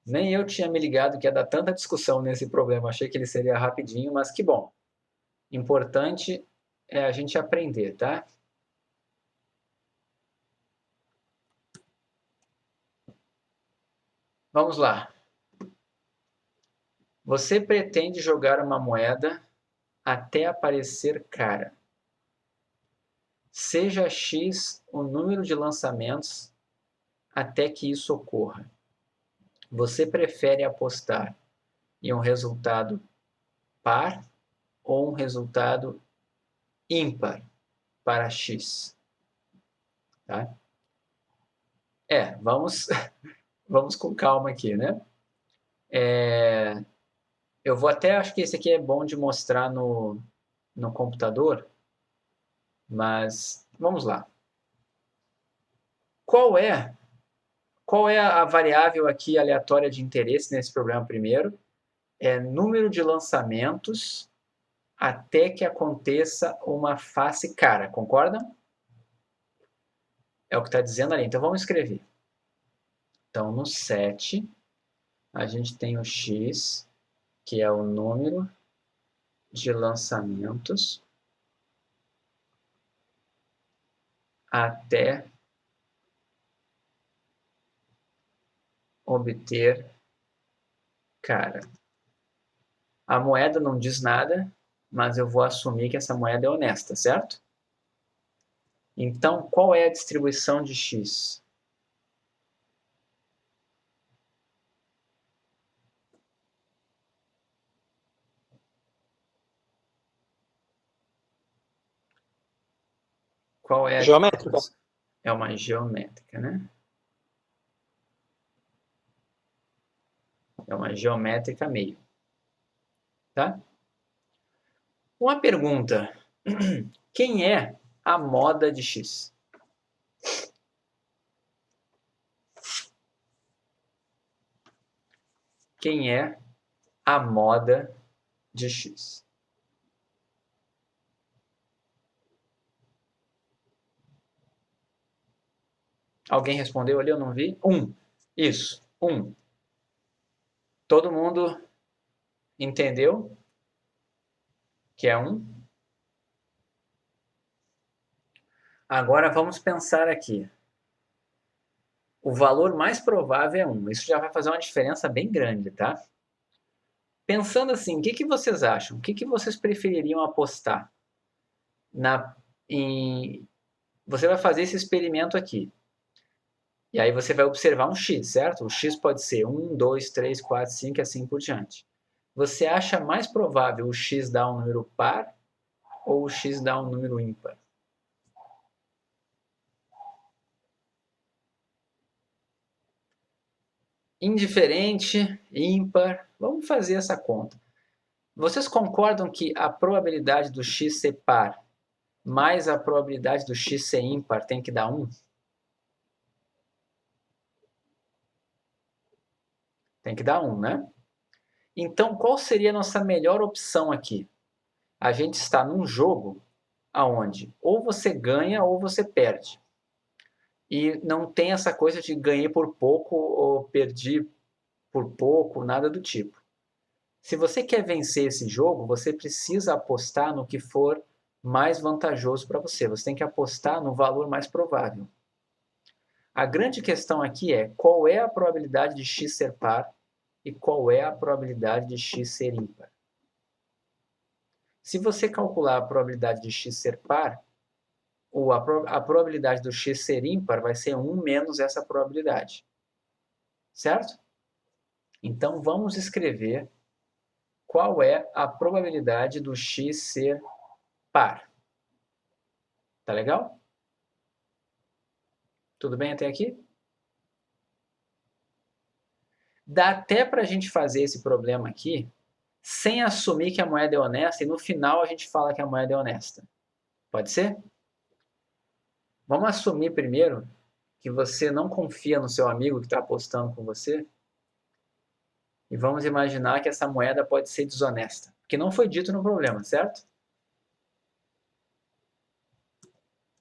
Nem eu tinha me ligado que ia dar tanta discussão nesse problema. Achei que ele seria rapidinho, mas que bom. Importante é a gente aprender, tá? Vamos lá. Você pretende jogar uma moeda até aparecer cara. Seja X o número de lançamentos até que isso ocorra. Você prefere apostar em um resultado par ou um resultado ímpar para X? Tá? Vamos com calma aqui, né? Eu vou até, acho que esse aqui é bom de mostrar no computador, mas vamos lá. Qual é a variável aqui aleatória de interesse nesse problema primeiro? É número de lançamentos até que aconteça uma face cara, concordam? É o que está dizendo ali. Então vamos escrever. Então no 7, a gente tem o x, que é o número de lançamentos até obter cara. A moeda não diz nada, mas eu vou assumir que essa moeda é honesta, certo? Então, qual é a distribuição de x? Qual é a Geométrica. É uma geométrica, né? É uma geométrica meio. Tá? Uma pergunta. Quem é a moda de x? Quem é a moda de x? Alguém respondeu ali? Eu não vi. 1. Isso. 1. Todo mundo entendeu que é 1? Agora vamos pensar aqui. O valor mais provável é 1. Isso já vai fazer uma diferença bem grande, tá? Pensando assim, o que vocês acham? O que vocês prefeririam apostar? Você vai fazer esse experimento aqui. E aí você vai observar um x, certo? O x pode ser 1, 2, 3, 4, 5 e assim por diante. Você acha mais provável o x dar um número par ou o x dar um número ímpar? Indiferente, ímpar, vamos fazer essa conta. Vocês concordam que a probabilidade do x ser par mais a probabilidade do x ser ímpar tem que dar 1? Tem que dar 1, né? Então, qual seria a nossa melhor opção aqui? A gente está num jogo aonde ou você ganha ou você perde. E não tem essa coisa de ganhei por pouco ou perdi por pouco, nada do tipo. Se você quer vencer esse jogo, você precisa apostar no que for mais vantajoso para você. Você tem que apostar no valor mais provável. A grande questão aqui é qual é a probabilidade de x ser par e qual é a probabilidade de x ser ímpar. Se você calcular a probabilidade de x ser par, a probabilidade do x ser ímpar vai ser 1 menos essa probabilidade. Certo? Então, vamos escrever qual é a probabilidade do x ser par. Tá legal? Tudo bem até aqui? Dá até para a gente fazer esse problema aqui sem assumir que a moeda é honesta e no final a gente fala que a moeda é honesta. Pode ser? Vamos assumir primeiro que você não confia no seu amigo que está apostando com você e vamos imaginar que essa moeda pode ser desonesta, que não foi dito no problema, certo?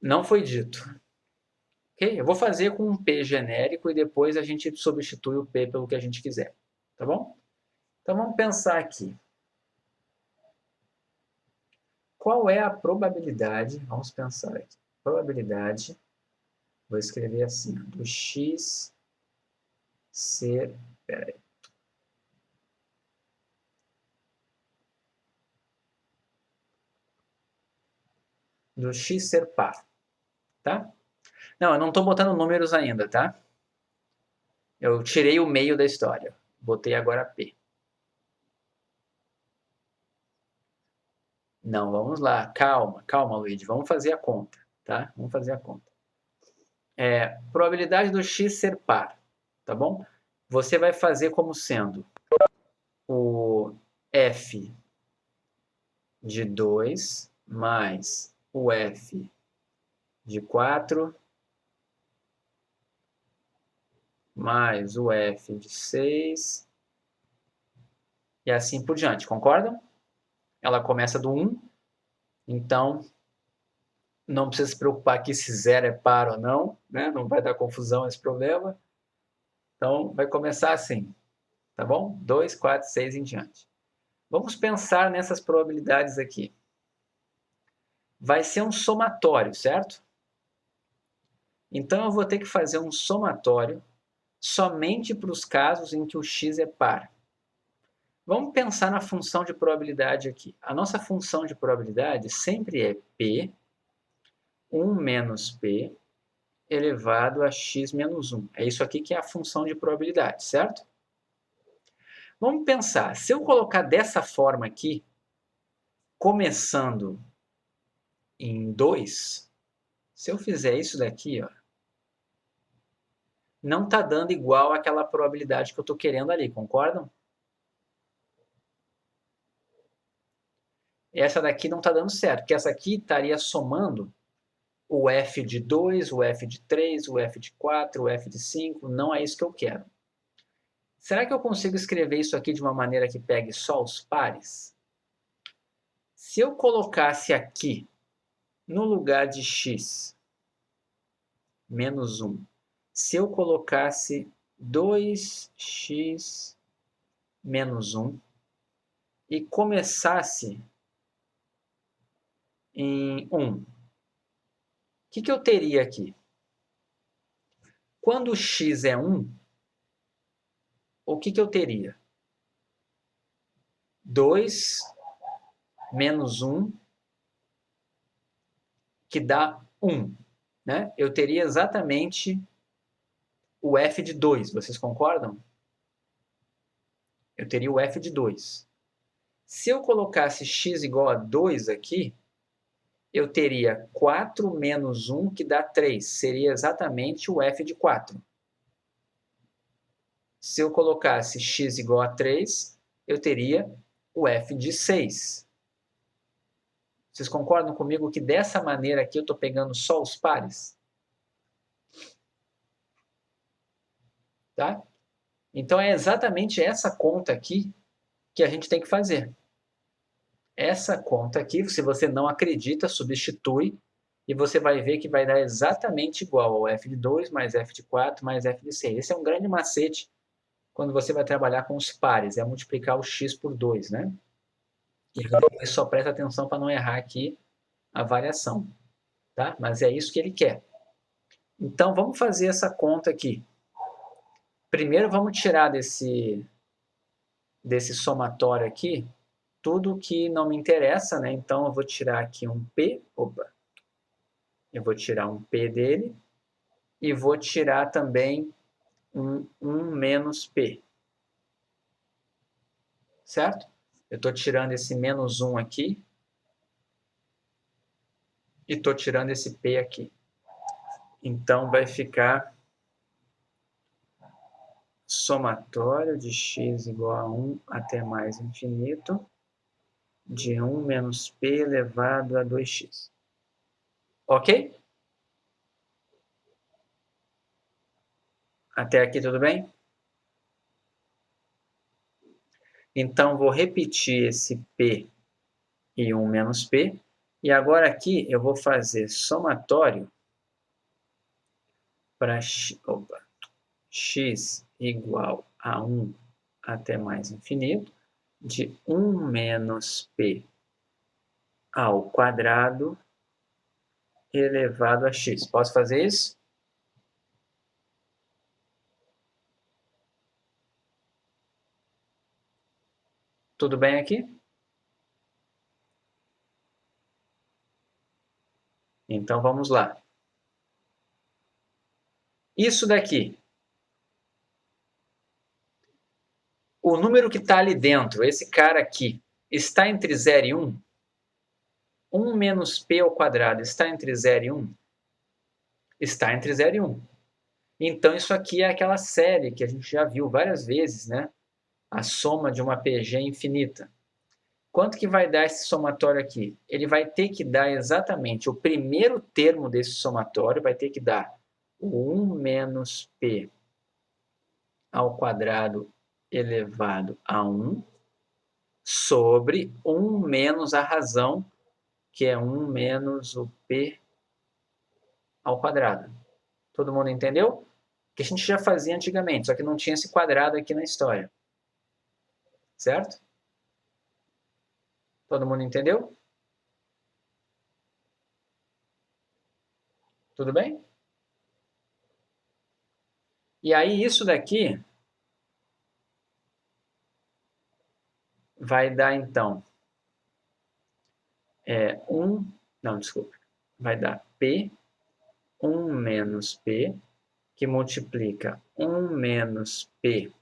Não foi dito. Ok? Eu vou fazer com um P genérico e depois a gente substitui o P pelo que a gente quiser. Tá bom? Então vamos pensar aqui. Qual é a probabilidade, vamos pensar aqui, probabilidade, vou escrever assim, do x ser, peraí, do x ser par, tá? Não, eu não estou botando números ainda, tá? Eu tirei o meio da história, botei agora P. Não, vamos lá, calma, calma, Luigi, vamos fazer a conta, tá? Vamos fazer a conta. Probabilidade do x ser par, tá bom? Você vai fazer como sendo o f de 2 mais o f de 4 mais o f de 6 e assim por diante, concordam? Ela começa do 1, então não precisa se preocupar aqui se 0 é par ou não, né? Não vai dar confusão esse problema. Então vai começar assim, tá bom? 2, 4, 6 em diante. Vamos pensar nessas probabilidades aqui. Vai ser um somatório, certo? Então eu vou ter que fazer um somatório somente para os casos em que o x é par. Vamos pensar na função de probabilidade aqui. A nossa função de probabilidade sempre é P, 1 menos P, elevado a x menos 1. É isso aqui que é a função de probabilidade, certo? Vamos pensar, se eu colocar dessa forma aqui, começando em 2, se eu fizer isso daqui, ó, não está dando igual àquela probabilidade que eu estou querendo ali, concordam? Essa daqui não está dando certo, porque essa aqui estaria somando o f de 2, o f de 3, o f de 4, o f de 5, não é isso que eu quero. Será que eu consigo escrever isso aqui de uma maneira que pegue só os pares? Se eu colocasse aqui, no lugar de x menos 1, se eu colocasse 2x menos 1 e começasse em 1, o que eu teria aqui? Quando x é 1, o que eu teria? 2 menos 1, que dá 1. Né? Eu teria exatamente o f de 2, vocês concordam? Eu teria o f de 2. Se eu colocasse x igual a 2 aqui, eu teria 4 menos 1, que dá 3. Seria exatamente o f de 4. Se eu colocasse x igual a 3, eu teria o f de 6. Vocês concordam comigo que dessa maneira aqui eu estou pegando só os pares? Tá? Então é exatamente essa conta aqui que a gente tem que fazer. Essa conta aqui, se você não acredita, substitui e você vai ver que vai dar exatamente igual ao f de 2 mais f de 4 mais f de 6. Esse é um grande macete quando você vai trabalhar com os pares, é multiplicar o x por 2, né? E depois só presta atenção para não errar aqui a variação, tá? Mas é isso que ele quer. Então, vamos fazer essa conta aqui. Primeiro, vamos tirar desse desse somatório aqui tudo que não me interessa, né? Então, eu vou tirar aqui um P, eu vou tirar um P dele e vou tirar também um menos P, certo? Eu estou tirando esse menos 1 aqui e estou tirando esse P aqui. Então, vai ficar somatório de x igual a 1 até mais infinito de 1 menos P elevado a 2x. Ok? Até aqui tudo bem? Então, vou repetir esse P e 1 menos P. E agora aqui eu vou fazer somatório para x igual a 1 até mais infinito de 1 menos P ao quadrado elevado a x. Posso fazer isso? Tudo bem aqui? Então vamos lá. Isso daqui. O número que está ali dentro, esse cara aqui, está entre 0 e 1? 1 menos P ao quadrado está entre 0 e 1? Está entre 0 e 1. Então, isso aqui é aquela série que a gente já viu várias vezes, né? A soma de uma PG infinita. Quanto que vai dar esse somatório aqui? Ele vai ter que dar exatamente o primeiro termo desse somatório, vai ter que dar o 1 menos P ao quadrado elevado a 1 sobre 1 menos a razão, que é 1 menos o P ao quadrado. Todo mundo entendeu? Que a gente já fazia antigamente, só que não tinha esse quadrado aqui na história. Certo? Todo mundo entendeu? Tudo bem? E aí isso daqui vai dar então vai dar P, 1 menos P, que multiplica 1 menos P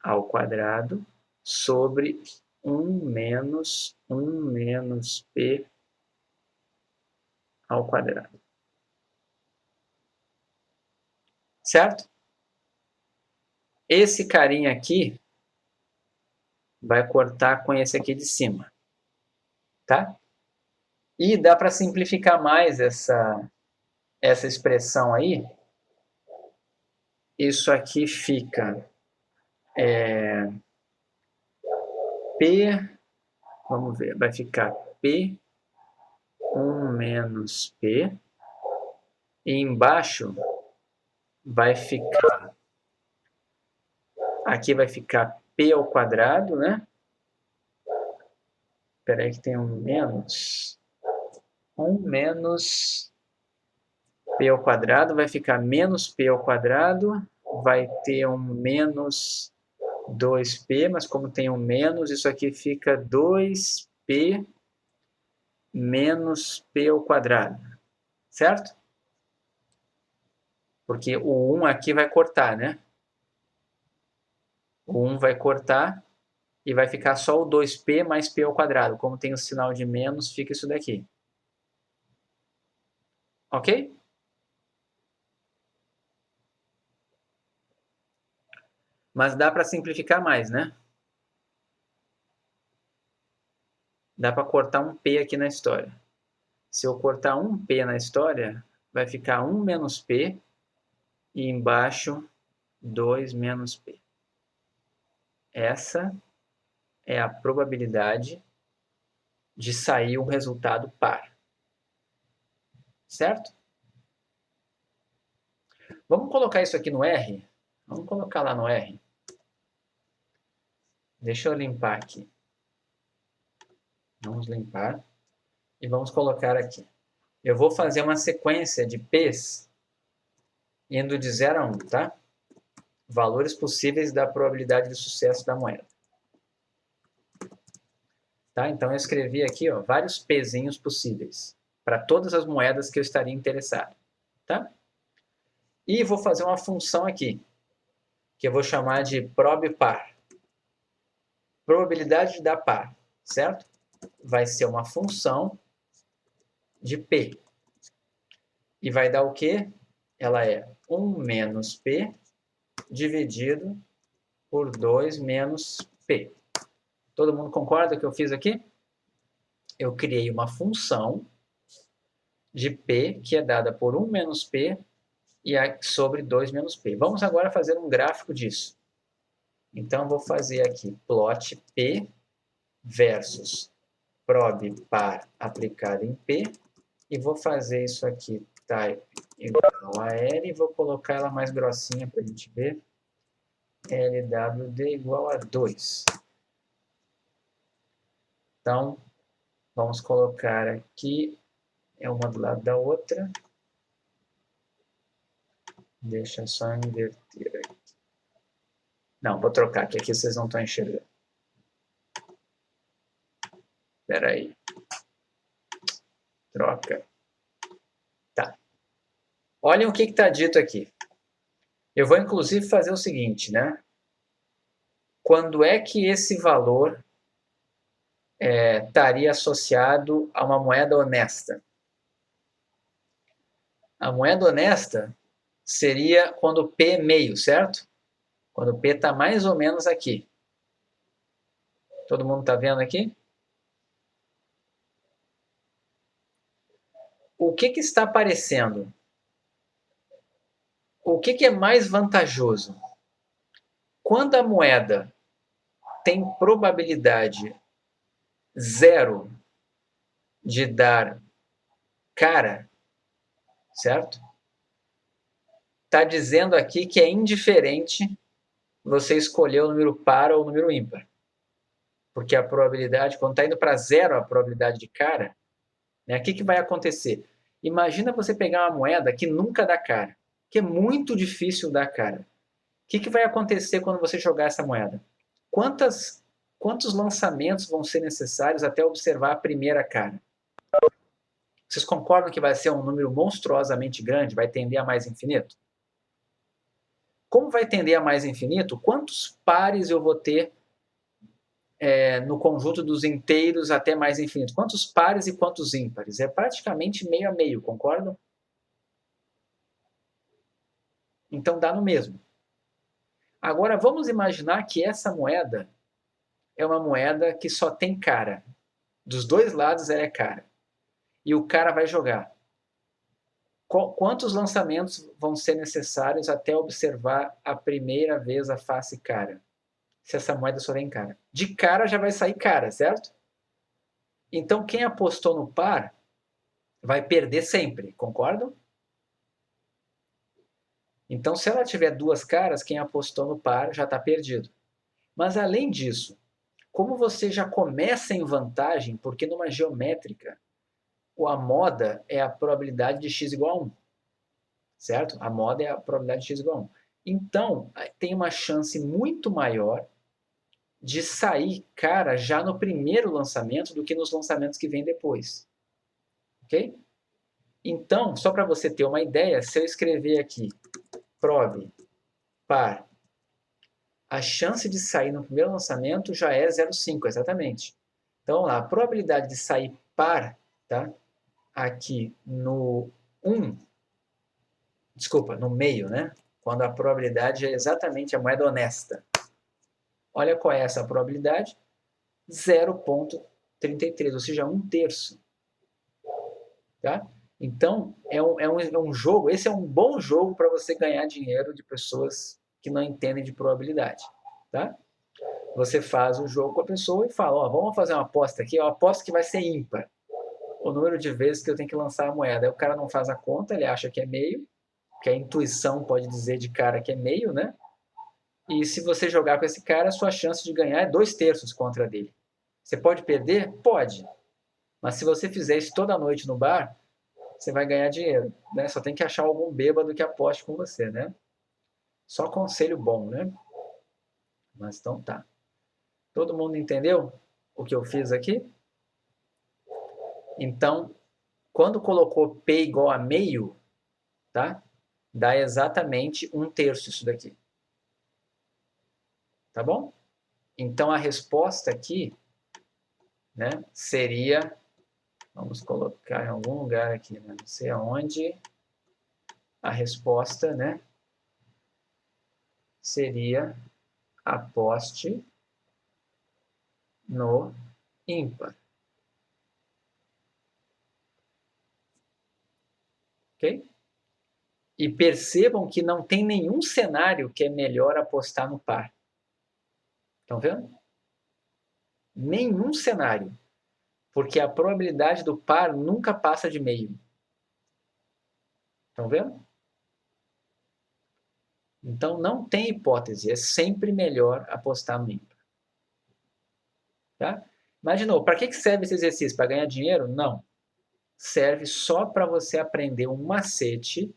ao quadrado sobre 1 menos P ao quadrado. Certo? Esse carinha aqui vai cortar com esse aqui de cima. Tá? E dá para simplificar mais essa expressão aí. Isso aqui fica P, vamos ver, vai ficar P 1 menos P, e embaixo vai ficar, aqui vai ficar P ao quadrado, né? Espera aí que tem um menos. 1 menos P ao quadrado vai ficar menos P ao quadrado, vai ter um menos 2P, mas como tem um menos, isso aqui fica 2P menos P ao quadrado, certo? Porque o 1 aqui vai cortar, né? O 1 vai cortar e vai ficar só o 2P mais P ao quadrado. Como tem o sinal de menos, fica isso daqui. Ok? Mas dá para simplificar mais, né? Dá para cortar um P aqui na história. Se eu cortar um P na história, vai ficar 1 menos P e embaixo 2 menos P. Essa é a probabilidade de sair um resultado par. Certo? Vamos colocar isso aqui no R? Vamos colocar lá no R. Deixa eu limpar aqui. Vamos limpar e vamos colocar aqui. Eu vou fazer uma sequência de P's indo de 0 a 1, tá? Valores possíveis da probabilidade de sucesso da moeda. Tá? Então, eu escrevi aqui ó, vários Pzinhos possíveis para todas as moedas que eu estaria interessado. Tá? E vou fazer uma função aqui, que eu vou chamar de prob_par. Probabilidade de dar par, certo? Vai ser uma função de P. E vai dar o quê? Ela é 1 menos P dividido por 2 menos P. Todo mundo concorda com o que eu fiz aqui? Eu criei uma função de P que é dada por 1 menos P e sobre 2 menos P. Vamos agora fazer um gráfico disso. Então, vou fazer aqui plot P versus prob_par aplicado em P e vou fazer isso aqui type igual a L e vou colocar ela mais grossinha para a gente ver. LWD igual a 2. Então, vamos colocar aqui, uma do lado da outra. Deixa eu só inverter aqui. Não, vou trocar, que aqui vocês não estão enxergando. Espera aí. Troca. Tá. Olhem o que está dito aqui. Eu vou, inclusive, fazer o seguinte, né? Quando é que esse valor estaria associado a uma moeda honesta? A moeda honesta seria quando P é meio, certo? Quando P está mais ou menos aqui. Todo mundo está vendo aqui? O que está aparecendo? O que é mais vantajoso? Quando a moeda tem probabilidade 0 de dar cara, certo? Está dizendo aqui que é indiferente você escolher o número par ou o número ímpar. Porque a probabilidade, quando está indo para 0 a probabilidade de cara, né, o que vai acontecer? Imagina você pegar uma moeda que nunca dá cara, que é muito difícil dar cara. O que vai acontecer quando você jogar essa moeda? Quantos lançamentos vão ser necessários até observar a primeira cara? Vocês concordam que vai ser um número monstruosamente grande? Vai tender a mais infinito? Como vai tender a mais infinito, quantos pares eu vou ter no conjunto dos inteiros até mais infinito? Quantos pares e quantos ímpares? É praticamente meio a meio, concordam? Então dá no mesmo. Agora vamos imaginar que essa moeda é uma moeda que só tem cara. Dos dois lados ela é cara. E o cara vai jogar. Quantos lançamentos vão ser necessários até observar a primeira vez a face cara? Se essa moeda só tem cara. De cara já vai sair cara, certo? Então quem apostou no par vai perder sempre, concordam? Então se ela tiver duas caras, quem apostou no par já está perdido. Mas além disso, como você já começa em vantagem, porque numa geométrica a moda é a probabilidade de x igual a 1. Certo? A moda é a probabilidade de x igual a 1. Então, tem uma chance muito maior de sair cara já no primeiro lançamento do que nos lançamentos que vêm depois. Ok? Então, só para você ter uma ideia, se eu escrever aqui prob_par, a chance de sair no primeiro lançamento já é 0,5, exatamente. Então, vamos lá, a probabilidade de sair par, tá? Aqui no 1, desculpa, no meio, né? Quando a probabilidade é exatamente a moeda honesta. Olha qual é essa probabilidade? 0,33, ou seja, 1/3. Tá? Então, é um jogo, esse é um bom jogo para você ganhar dinheiro de pessoas que não entendem de probabilidade. Tá? Você faz o jogo com a pessoa e fala, ó, vamos fazer uma aposta aqui, eu aposto que vai ser ímpar o número de vezes que eu tenho que lançar a moeda. Aí o cara não faz a conta, ele acha que é meio, que a intuição pode dizer de cara que é meio, né? E se você jogar com esse cara, a sua chance de ganhar é 2/3 contra dele. Você pode perder? Pode. Mas se você fizer isso toda noite no bar, você vai ganhar dinheiro, né? Só tem que achar algum bêbado que aposte com você, né? Só conselho bom, né? Mas então tá. Todo mundo entendeu o que eu fiz aqui? Então, quando colocou P igual a meio, tá? Dá exatamente 1/3 isso daqui. Tá bom? Então, a resposta aqui, né, seria... Vamos colocar em algum lugar aqui, né? Não sei aonde. A resposta, né, seria aposte no ímpar. Ok? E percebam que não tem nenhum cenário que é melhor apostar no par. Estão vendo? Nenhum cenário. Porque a probabilidade do par nunca passa de meio. Estão vendo? Então não tem hipótese. É sempre melhor apostar no ímpar. Tá? Mas, de novo, para que serve esse exercício? Para ganhar dinheiro? Não. Serve só para você aprender um macete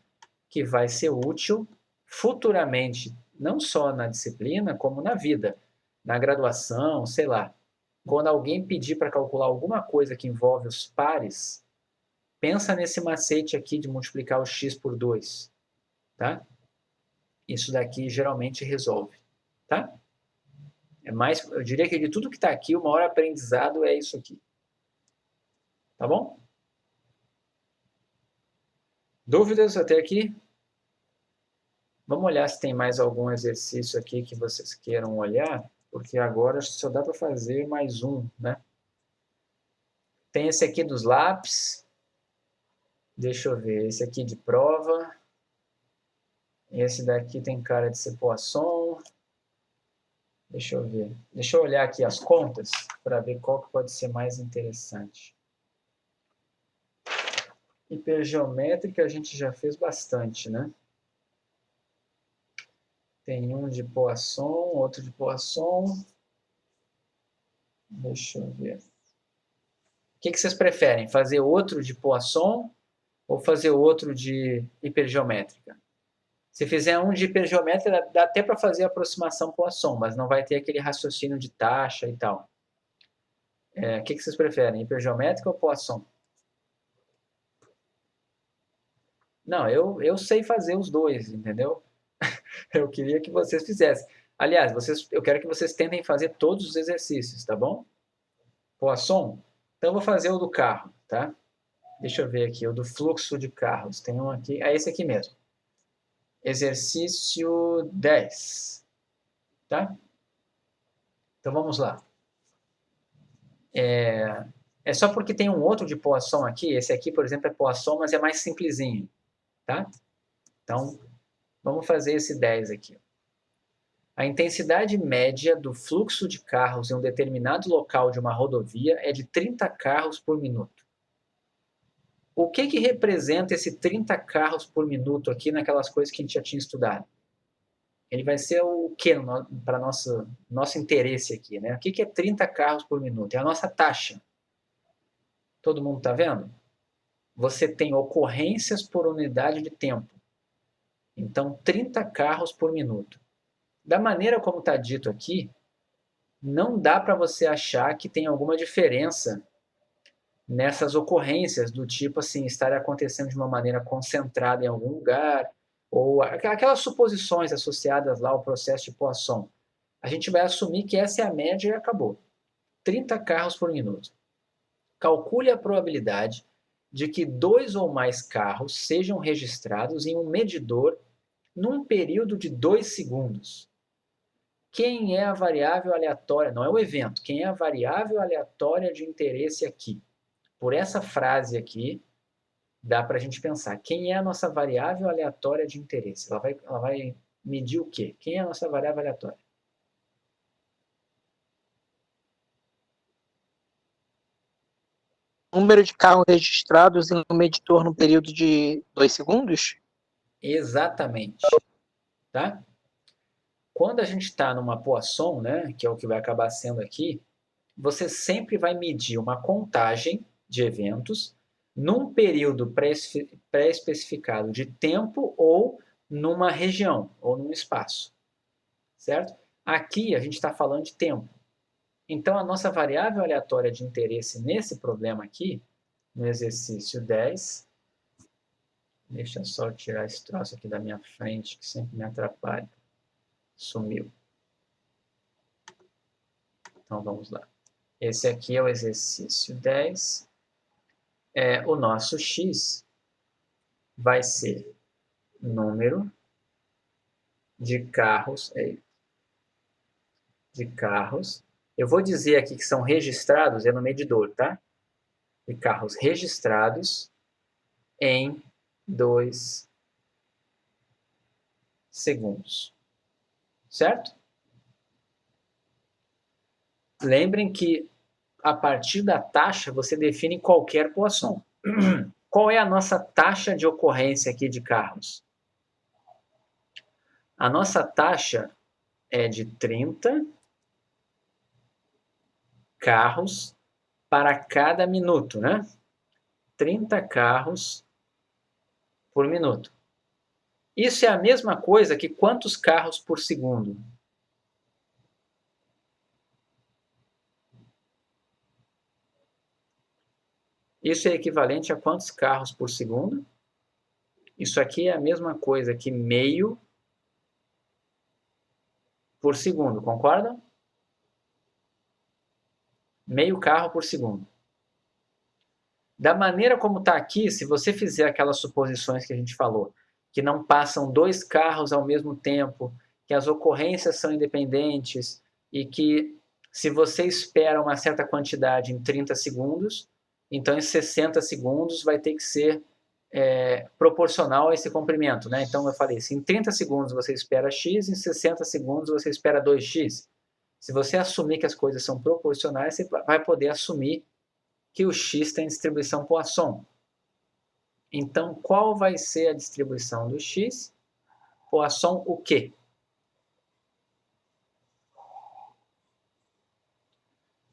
que vai ser útil futuramente, não só na disciplina, como na vida, na graduação, sei lá. Quando alguém pedir para calcular alguma coisa que envolve os pares, pensa nesse macete aqui de multiplicar o x por 2, tá? Isso daqui geralmente resolve, tá? É mais, eu diria que de tudo que está aqui, o maior aprendizado é isso aqui. Tá bom? Dúvidas até aqui? Vamos olhar se tem mais algum exercício aqui que vocês queiram olhar, porque agora só dá para fazer mais um, né? Tem esse aqui dos lápis. Deixa eu ver, esse aqui de prova. Esse daqui tem cara de ser Poisson. Deixa eu ver. Deixa eu olhar aqui as contas para ver qual que pode ser mais interessante. Hipergeométrica a gente já fez bastante, né? Tem um de Poisson, outro de Poisson. Deixa eu ver. O que vocês preferem? Fazer outro de Poisson ou fazer outro de hipergeométrica? Se fizer um de hipergeométrica, dá até para fazer a aproximação Poisson, mas não vai ter aquele raciocínio de taxa e tal. O que vocês preferem? Hipergeométrica ou Poisson? Não, eu sei fazer os dois, entendeu? Eu queria que vocês fizessem. Aliás, eu quero que vocês tentem fazer todos os exercícios, tá bom? Poisson? Então eu vou fazer o do carro, tá? Deixa eu ver aqui, o do fluxo de carros. Tem um aqui, esse aqui mesmo. Exercício 10, tá? Então vamos lá. É só porque tem um outro de Poisson aqui, esse aqui, por exemplo, é Poisson, mas é mais simplesinho, tá? Então, vamos fazer esse 10 aqui. A intensidade média do fluxo de carros em um determinado local de uma rodovia é de 30 carros por minuto. O que representa esse 30 carros por minuto aqui naquelas coisas que a gente já tinha estudado? Ele vai ser o que para nosso interesse aqui, né? O que é 30 carros por minuto? É a nossa taxa. Todo mundo está vendo? Você tem ocorrências por unidade de tempo. Então, 30 carros por minuto. Da maneira como está dito aqui, não dá para você achar que tem alguma diferença nessas ocorrências do tipo assim, estar acontecendo de uma maneira concentrada em algum lugar, ou aquelas suposições associadas lá ao processo de Poisson. A gente vai assumir que essa é a média e acabou. 30 carros por minuto. Calcule a probabilidade de que 2 ou mais carros sejam registrados em um medidor num período de 2 segundos. Quem é a variável aleatória? Não é o evento. Quem é a variável aleatória de interesse aqui? Por essa frase aqui, dá para a gente pensar. Quem é a nossa variável aleatória de interesse? Ela vai medir o quê? Quem é a nossa variável aleatória? Número de carros registrados em um medidor no período de 2 segundos? Exatamente. Tá? Quando a gente está numa Poisson, né, que é o que vai acabar sendo aqui, você sempre vai medir uma contagem de eventos num período pré-especificado de tempo ou numa região ou num espaço, certo? Aqui a gente está falando de tempo. Então, a nossa variável aleatória de interesse nesse problema aqui, no exercício 10, deixa eu só tirar esse troço aqui da minha frente, que sempre me atrapalha. Sumiu. Então, vamos lá. Esse aqui é o exercício 10. O nosso x vai ser número de carros. Eu vou dizer aqui que são registrados, é no medidor, tá? De carros registrados em 2 segundos. Certo? Lembrem que a partir da taxa você define qualquer poisson. Qual é a nossa taxa de ocorrência aqui de carros? A nossa taxa é de 30 carros para cada minuto, né? 30 carros por minuto. Isso é a mesma coisa que quantos carros por segundo? Isso é equivalente a quantos carros por segundo? Isso aqui é a mesma coisa que meio por segundo, concorda? Meio carro por segundo. Da maneira como está aqui, se você fizer aquelas suposições que a gente falou, que não passam 2 carros ao mesmo tempo, que as ocorrências são independentes e que se você espera uma certa quantidade em 30 segundos, então em 60 segundos vai ter que ser proporcional a esse comprimento, né? Então eu falei, se em 30 segundos você espera x, em 60 segundos você espera 2x. Se você assumir que as coisas são proporcionais, você vai poder assumir que o x tem distribuição Poisson. Então, qual vai ser a distribuição do x? Poisson o quê?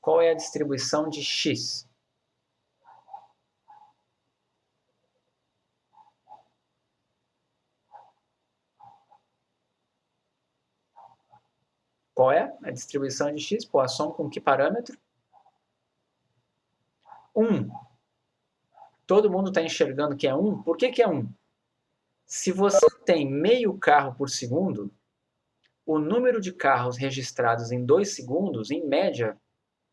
Qual é a distribuição de x? Qual é a distribuição de x? Poisson com que parâmetro? 1. Todo mundo está enxergando que é 1? Por que é 1? Se você tem meio carro por segundo, o número de carros registrados em 2 segundos, em média,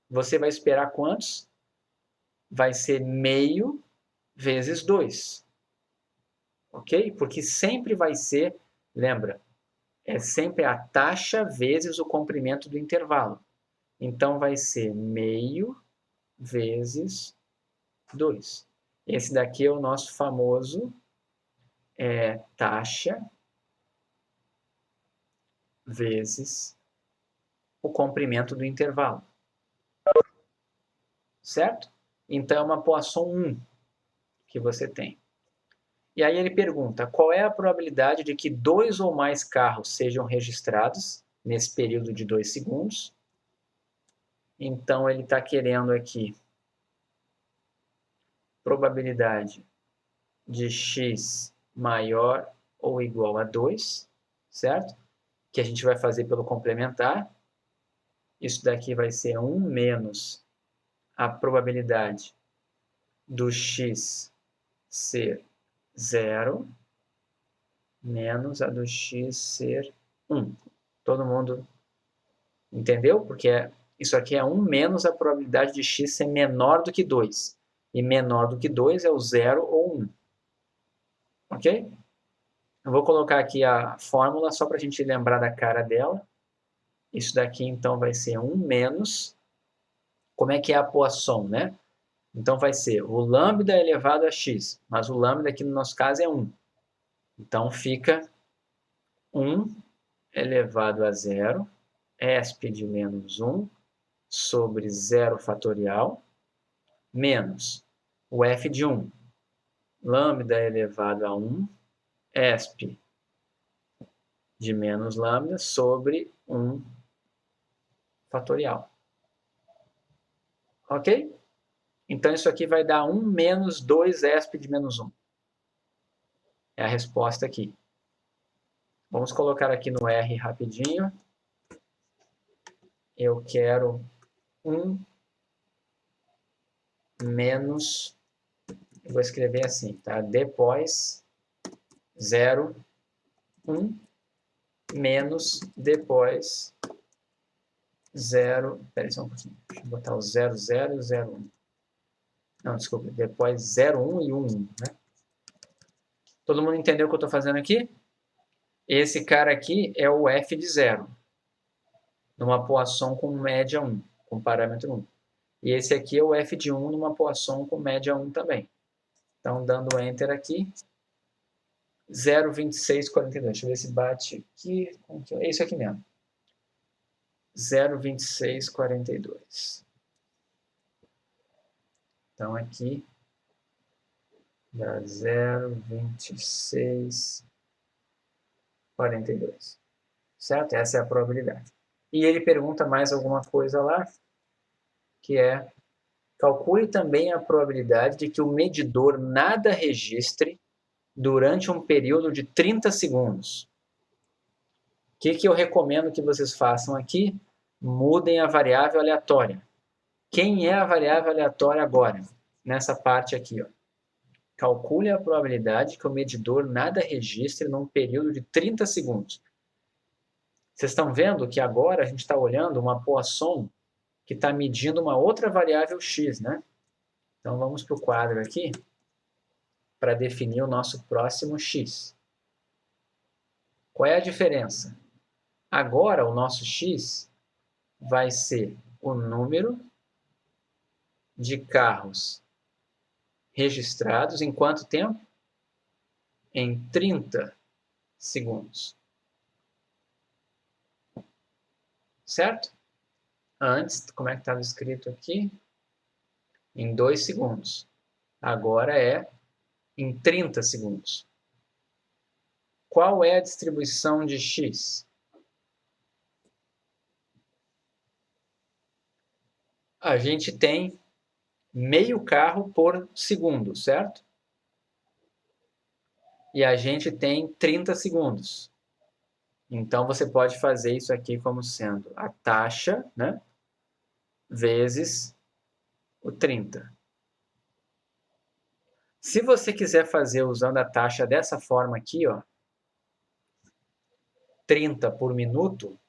você vai esperar quantos? Vai ser meio vezes 2. Ok? Porque sempre vai ser, lembra, é sempre a taxa vezes o comprimento do intervalo. Então, vai ser meio vezes 2. Esse daqui é o nosso famoso taxa vezes o comprimento do intervalo. Certo? Então, é uma Poisson 1 que você tem. E aí ele pergunta, qual é a probabilidade de que 2 ou mais carros sejam registrados nesse período de 2 segundos? Então, ele está querendo aqui probabilidade de x maior ou igual a 2, certo? Que a gente vai fazer pelo complementar. Isso daqui vai ser 1 menos a probabilidade do x ser 0 menos a do x ser 1. Todo mundo entendeu? Porque isso aqui é 1 menos a probabilidade de x ser menor do que 2. E menor do que 2 é o 0 ou 1. Ok? Eu vou colocar aqui a fórmula só para a gente lembrar da cara dela. Isso daqui, então, vai ser 1 menos... Como é que é a Poisson, né? Então, vai ser o lambda elevado a x. Mas o lambda aqui no nosso caso é 1. Então, fica 1 elevado a 0, esp de menos 1, sobre 0 fatorial, menos o f de 1, lambda elevado a 1, esp de menos lambda, sobre 1 fatorial. Ok? Então, isso aqui vai dar 1 menos 2 esp de menos 1. É a resposta aqui. Vamos colocar aqui no R rapidinho. Eu quero 1 menos, eu vou escrever assim, tá? Depois 0, 1, menos depois 0, peraí só um pouquinho, deixa eu botar o 0, 0 e o 0, 1. Não, desculpa, depois 0, 1 e 1, 1, né? Todo mundo entendeu o que eu estou fazendo aqui? Esse cara aqui é o f de 0, numa poisson com média 1, com parâmetro 1. E esse aqui é o f de 1 numa poisson com média 1 também. Então, dando Enter aqui, 0,2642. Deixa eu ver se bate aqui. É isso aqui mesmo. 0,2642. Então, aqui dá 0,2642. Certo? Essa é a probabilidade. E ele pergunta mais alguma coisa lá, que é: calcule também a probabilidade de que o medidor nada registre durante um período de 30 segundos. O que eu recomendo que vocês façam aqui? Mudem a variável aleatória. Quem é a variável aleatória agora? Nessa parte aqui, ó. Calcule a probabilidade que o medidor nada registre num período de 30 segundos. Vocês estão vendo que agora a gente está olhando uma poisson que está medindo uma outra variável x, né? Então vamos para o quadro aqui para definir o nosso próximo x. Qual é a diferença? Agora o nosso x vai ser o número de carros registrados em quanto tempo? Em 30 segundos. Certo? Antes, como é que estava escrito aqui? Em 2 segundos. Agora é em 30 segundos. Qual é a distribuição de x? A gente tem meio carro por segundo, certo? E a gente tem 30 segundos. Então, você pode fazer isso aqui como sendo a taxa, né, vezes o 30. Se você quiser fazer usando a taxa dessa forma aqui, ó, 30 por minuto,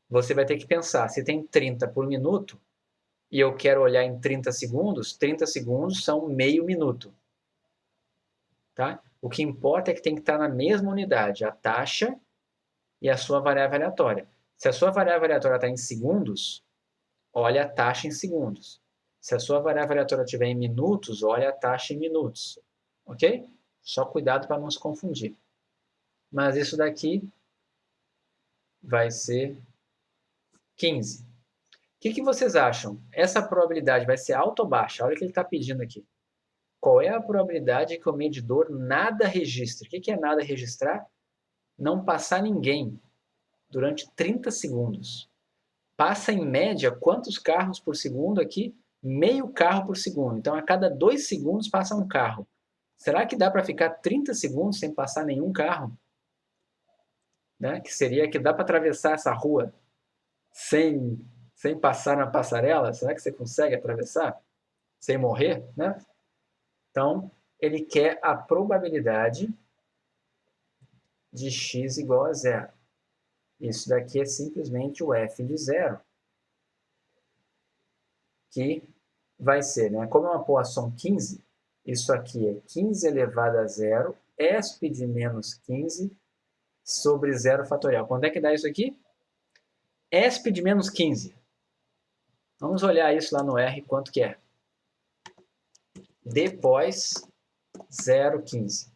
você vai ter que pensar, se tem 30 por minuto, e eu quero olhar em 30 segundos são meio minuto. Tá? O que importa é que tem que estar na mesma unidade, a taxa e a sua variável aleatória. Se a sua variável aleatória está em segundos, olha a taxa em segundos. Se a sua variável aleatória estiver em minutos, olha a taxa em minutos. Ok? Só cuidado para não se confundir. Mas isso daqui vai ser 15. O que vocês acham? Essa probabilidade vai ser alta ou baixa? Olha o que ele está pedindo aqui. Qual é a probabilidade que o medidor nada registre? O que é nada registrar? Não passar ninguém durante 30 segundos. Passa em média quantos carros por segundo aqui? Meio carro por segundo. Então, a cada 2 segundos passa um carro. Será que dá para ficar 30 segundos sem passar nenhum carro? Né? Que seria que dá para atravessar essa rua sem passar na passarela? Será que você consegue atravessar sem morrer? Né? Então, ele quer a probabilidade de x igual a 0. Isso daqui é simplesmente o f de 0. Que vai ser, né? Como é uma poisson 15, isso aqui é 15 elevado a 0, esp de menos 15 sobre 0 fatorial. Quanto é que dá isso aqui? Esp de menos 15. Vamos olhar isso lá no R, quanto que é. Depois 0,15.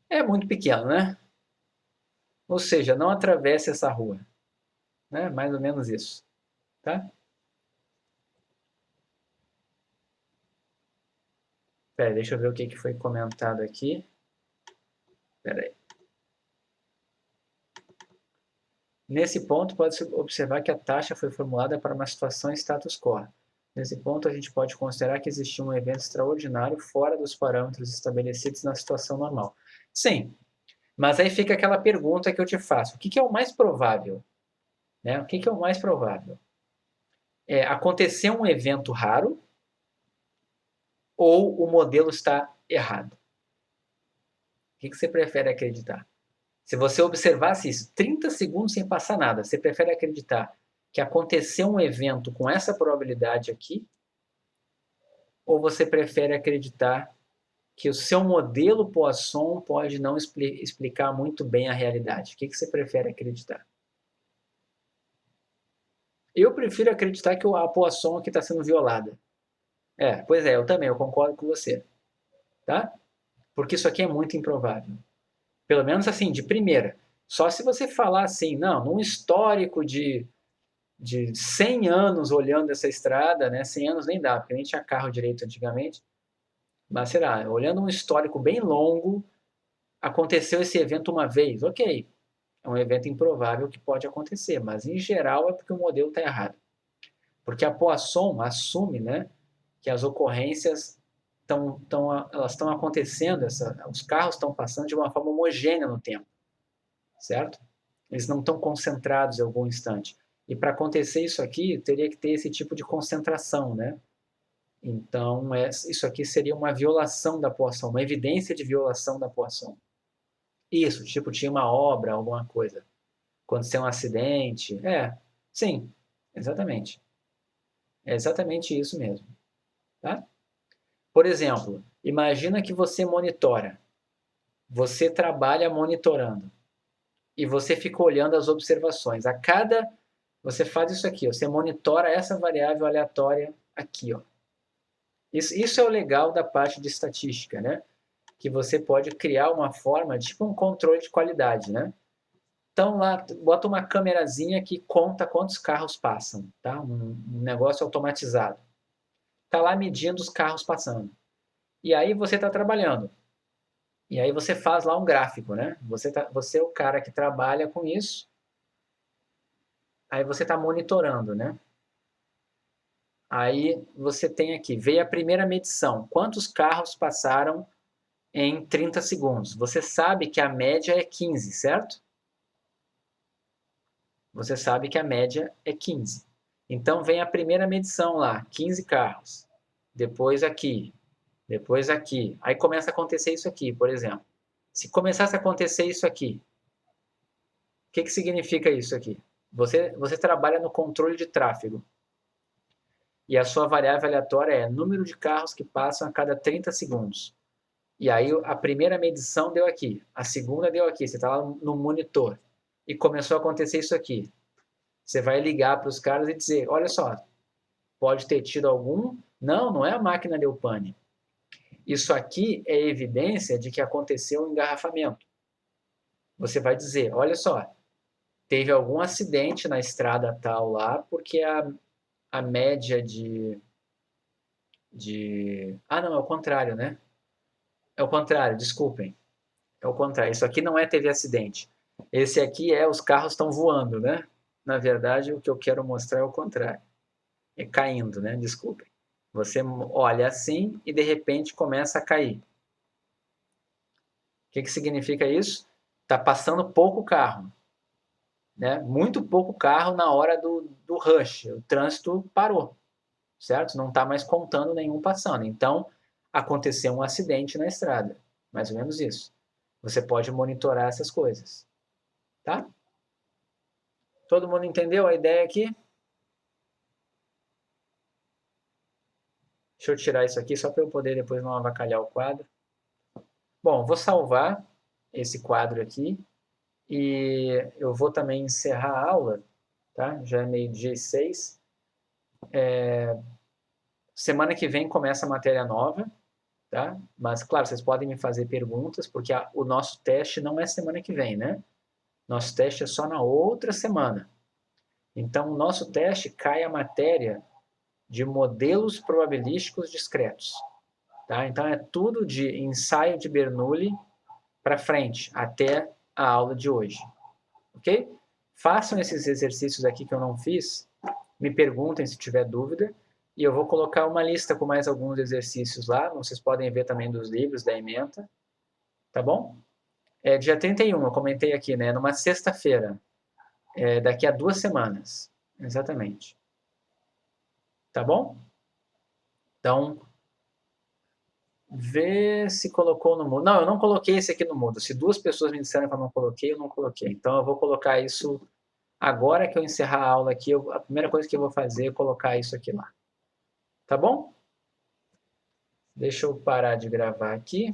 É muito pequeno, né? Ou seja, não atravesse essa rua. Né? Mais ou menos isso. Tá? Pera, deixa eu ver o que foi comentado aqui. Espera aí. Nesse ponto, pode-se observar que a taxa foi formulada para uma situação status quo. Nesse ponto, a gente pode considerar que existiu um evento extraordinário fora dos parâmetros estabelecidos na situação normal. Sim, mas aí fica aquela pergunta que eu te faço. O que é o mais provável? Né? O que é o mais provável? Acontecer um evento raro ou o modelo está errado? O que você prefere acreditar? Se você observasse isso, 30 segundos sem passar nada, você prefere acreditar que aconteceu um evento com essa probabilidade aqui? Ou você prefere acreditar que o seu modelo Poisson pode não explicar muito bem a realidade? O que você prefere acreditar? Eu prefiro acreditar que a Poisson aqui está sendo violada. Pois é, eu também, eu concordo com você. Tá? Porque isso aqui é muito improvável. Pelo menos assim, de primeira. Só se você falar assim, não, num histórico de 100 anos olhando essa estrada, né? 100 anos nem dá, porque nem tinha carro direito antigamente. Mas será, olhando um histórico bem longo, aconteceu esse evento uma vez, ok. É um evento improvável que pode acontecer, mas em geral é porque o modelo está errado. Porque a Poisson assume, né, que as ocorrências elas estão acontecendo, os carros estão passando de uma forma homogênea no tempo, certo? Eles não estão concentrados em algum instante. E para acontecer isso aqui, teria que ter esse tipo de concentração, né? Então, isso aqui seria uma violação da Poisson, uma evidência de violação da Poisson. Isso, tipo, tinha uma obra, alguma coisa. Aconteceu um acidente. Sim, exatamente. É exatamente isso mesmo. Tá? Por exemplo, imagina que você monitora. Você trabalha monitorando. E você fica olhando as observações. Você faz isso aqui, você monitora essa variável aleatória aqui. Ó. Isso é o legal da parte de estatística, né? Que você pode criar uma forma, tipo um controle de qualidade, né? Então lá, bota uma câmerazinha que conta quantos carros passam, tá? Um negócio automatizado. Tá lá medindo os carros passando. E aí você está trabalhando. E aí você faz lá um gráfico, né? Você é o cara que trabalha com isso. Aí você está monitorando, né? Aí você tem aqui, veio a primeira medição. Quantos carros passaram em 30 segundos? Você sabe que a média é 15, certo? Você sabe que a média é 15. Então vem a primeira medição lá, 15 carros. Depois aqui, depois aqui. Aí começa a acontecer isso aqui, por exemplo. Se começasse a acontecer isso aqui, o que significa isso aqui? Você trabalha no controle de tráfego. E a sua variável aleatória é número de carros que passam a cada 30 segundos. E aí a primeira medição deu aqui, a segunda deu aqui, você está lá no monitor. E começou a acontecer isso aqui. Você vai ligar para os caras e dizer, olha só, pode ter tido algum... Não é a máquina deu pane. Isso aqui é evidência de que aconteceu um engarrafamento. Você vai dizer, olha só, teve algum acidente na estrada tal lá, porque a média Ah, não, é o contrário, né? É o contrário, desculpem. É o contrário. Isso aqui não teve acidente. Esse aqui os carros estão voando, né? Na verdade, o que eu quero mostrar é o contrário. É caindo, né? Desculpem. Você olha assim e de repente começa a cair. O que significa isso? Está passando pouco carro. Né? Muito pouco carro na hora do rush. O trânsito parou, certo? Não está mais contando nenhum passando. Então, aconteceu um acidente na estrada. Mais ou menos isso. Você pode monitorar essas coisas. Tá? Todo mundo entendeu a ideia aqui? Deixa eu tirar isso aqui só para eu poder depois não avacalhar o quadro. Bom, vou salvar esse quadro aqui e eu vou também encerrar a aula, tá? Já é meio-dia e 6. Semana que vem começa a matéria nova, tá? Mas, claro, vocês podem me fazer perguntas, porque o nosso teste não é semana que vem, né? Nosso teste é só na outra semana. Então, o nosso teste cai a matéria de modelos probabilísticos discretos. Tá? Então, é tudo de ensaio de Bernoulli para frente, até a aula de hoje. Ok? Façam esses exercícios aqui que eu não fiz, me perguntem se tiver dúvida, E eu vou colocar uma lista com mais alguns exercícios lá. Vocês podem ver também dos livros da ementa. Tá bom? Dia 31, eu comentei aqui, né? Numa sexta-feira. Daqui a 2 semanas. Exatamente. Tá bom? Então, vê se colocou no mudo. Não, eu não coloquei esse aqui no mudo. Se 2 pessoas me disseram que eu não coloquei, eu não coloquei. Então, eu vou colocar isso agora que eu encerrar a aula aqui. A primeira coisa que eu vou fazer é colocar isso aqui lá. Tá bom? Deixa eu parar de gravar aqui.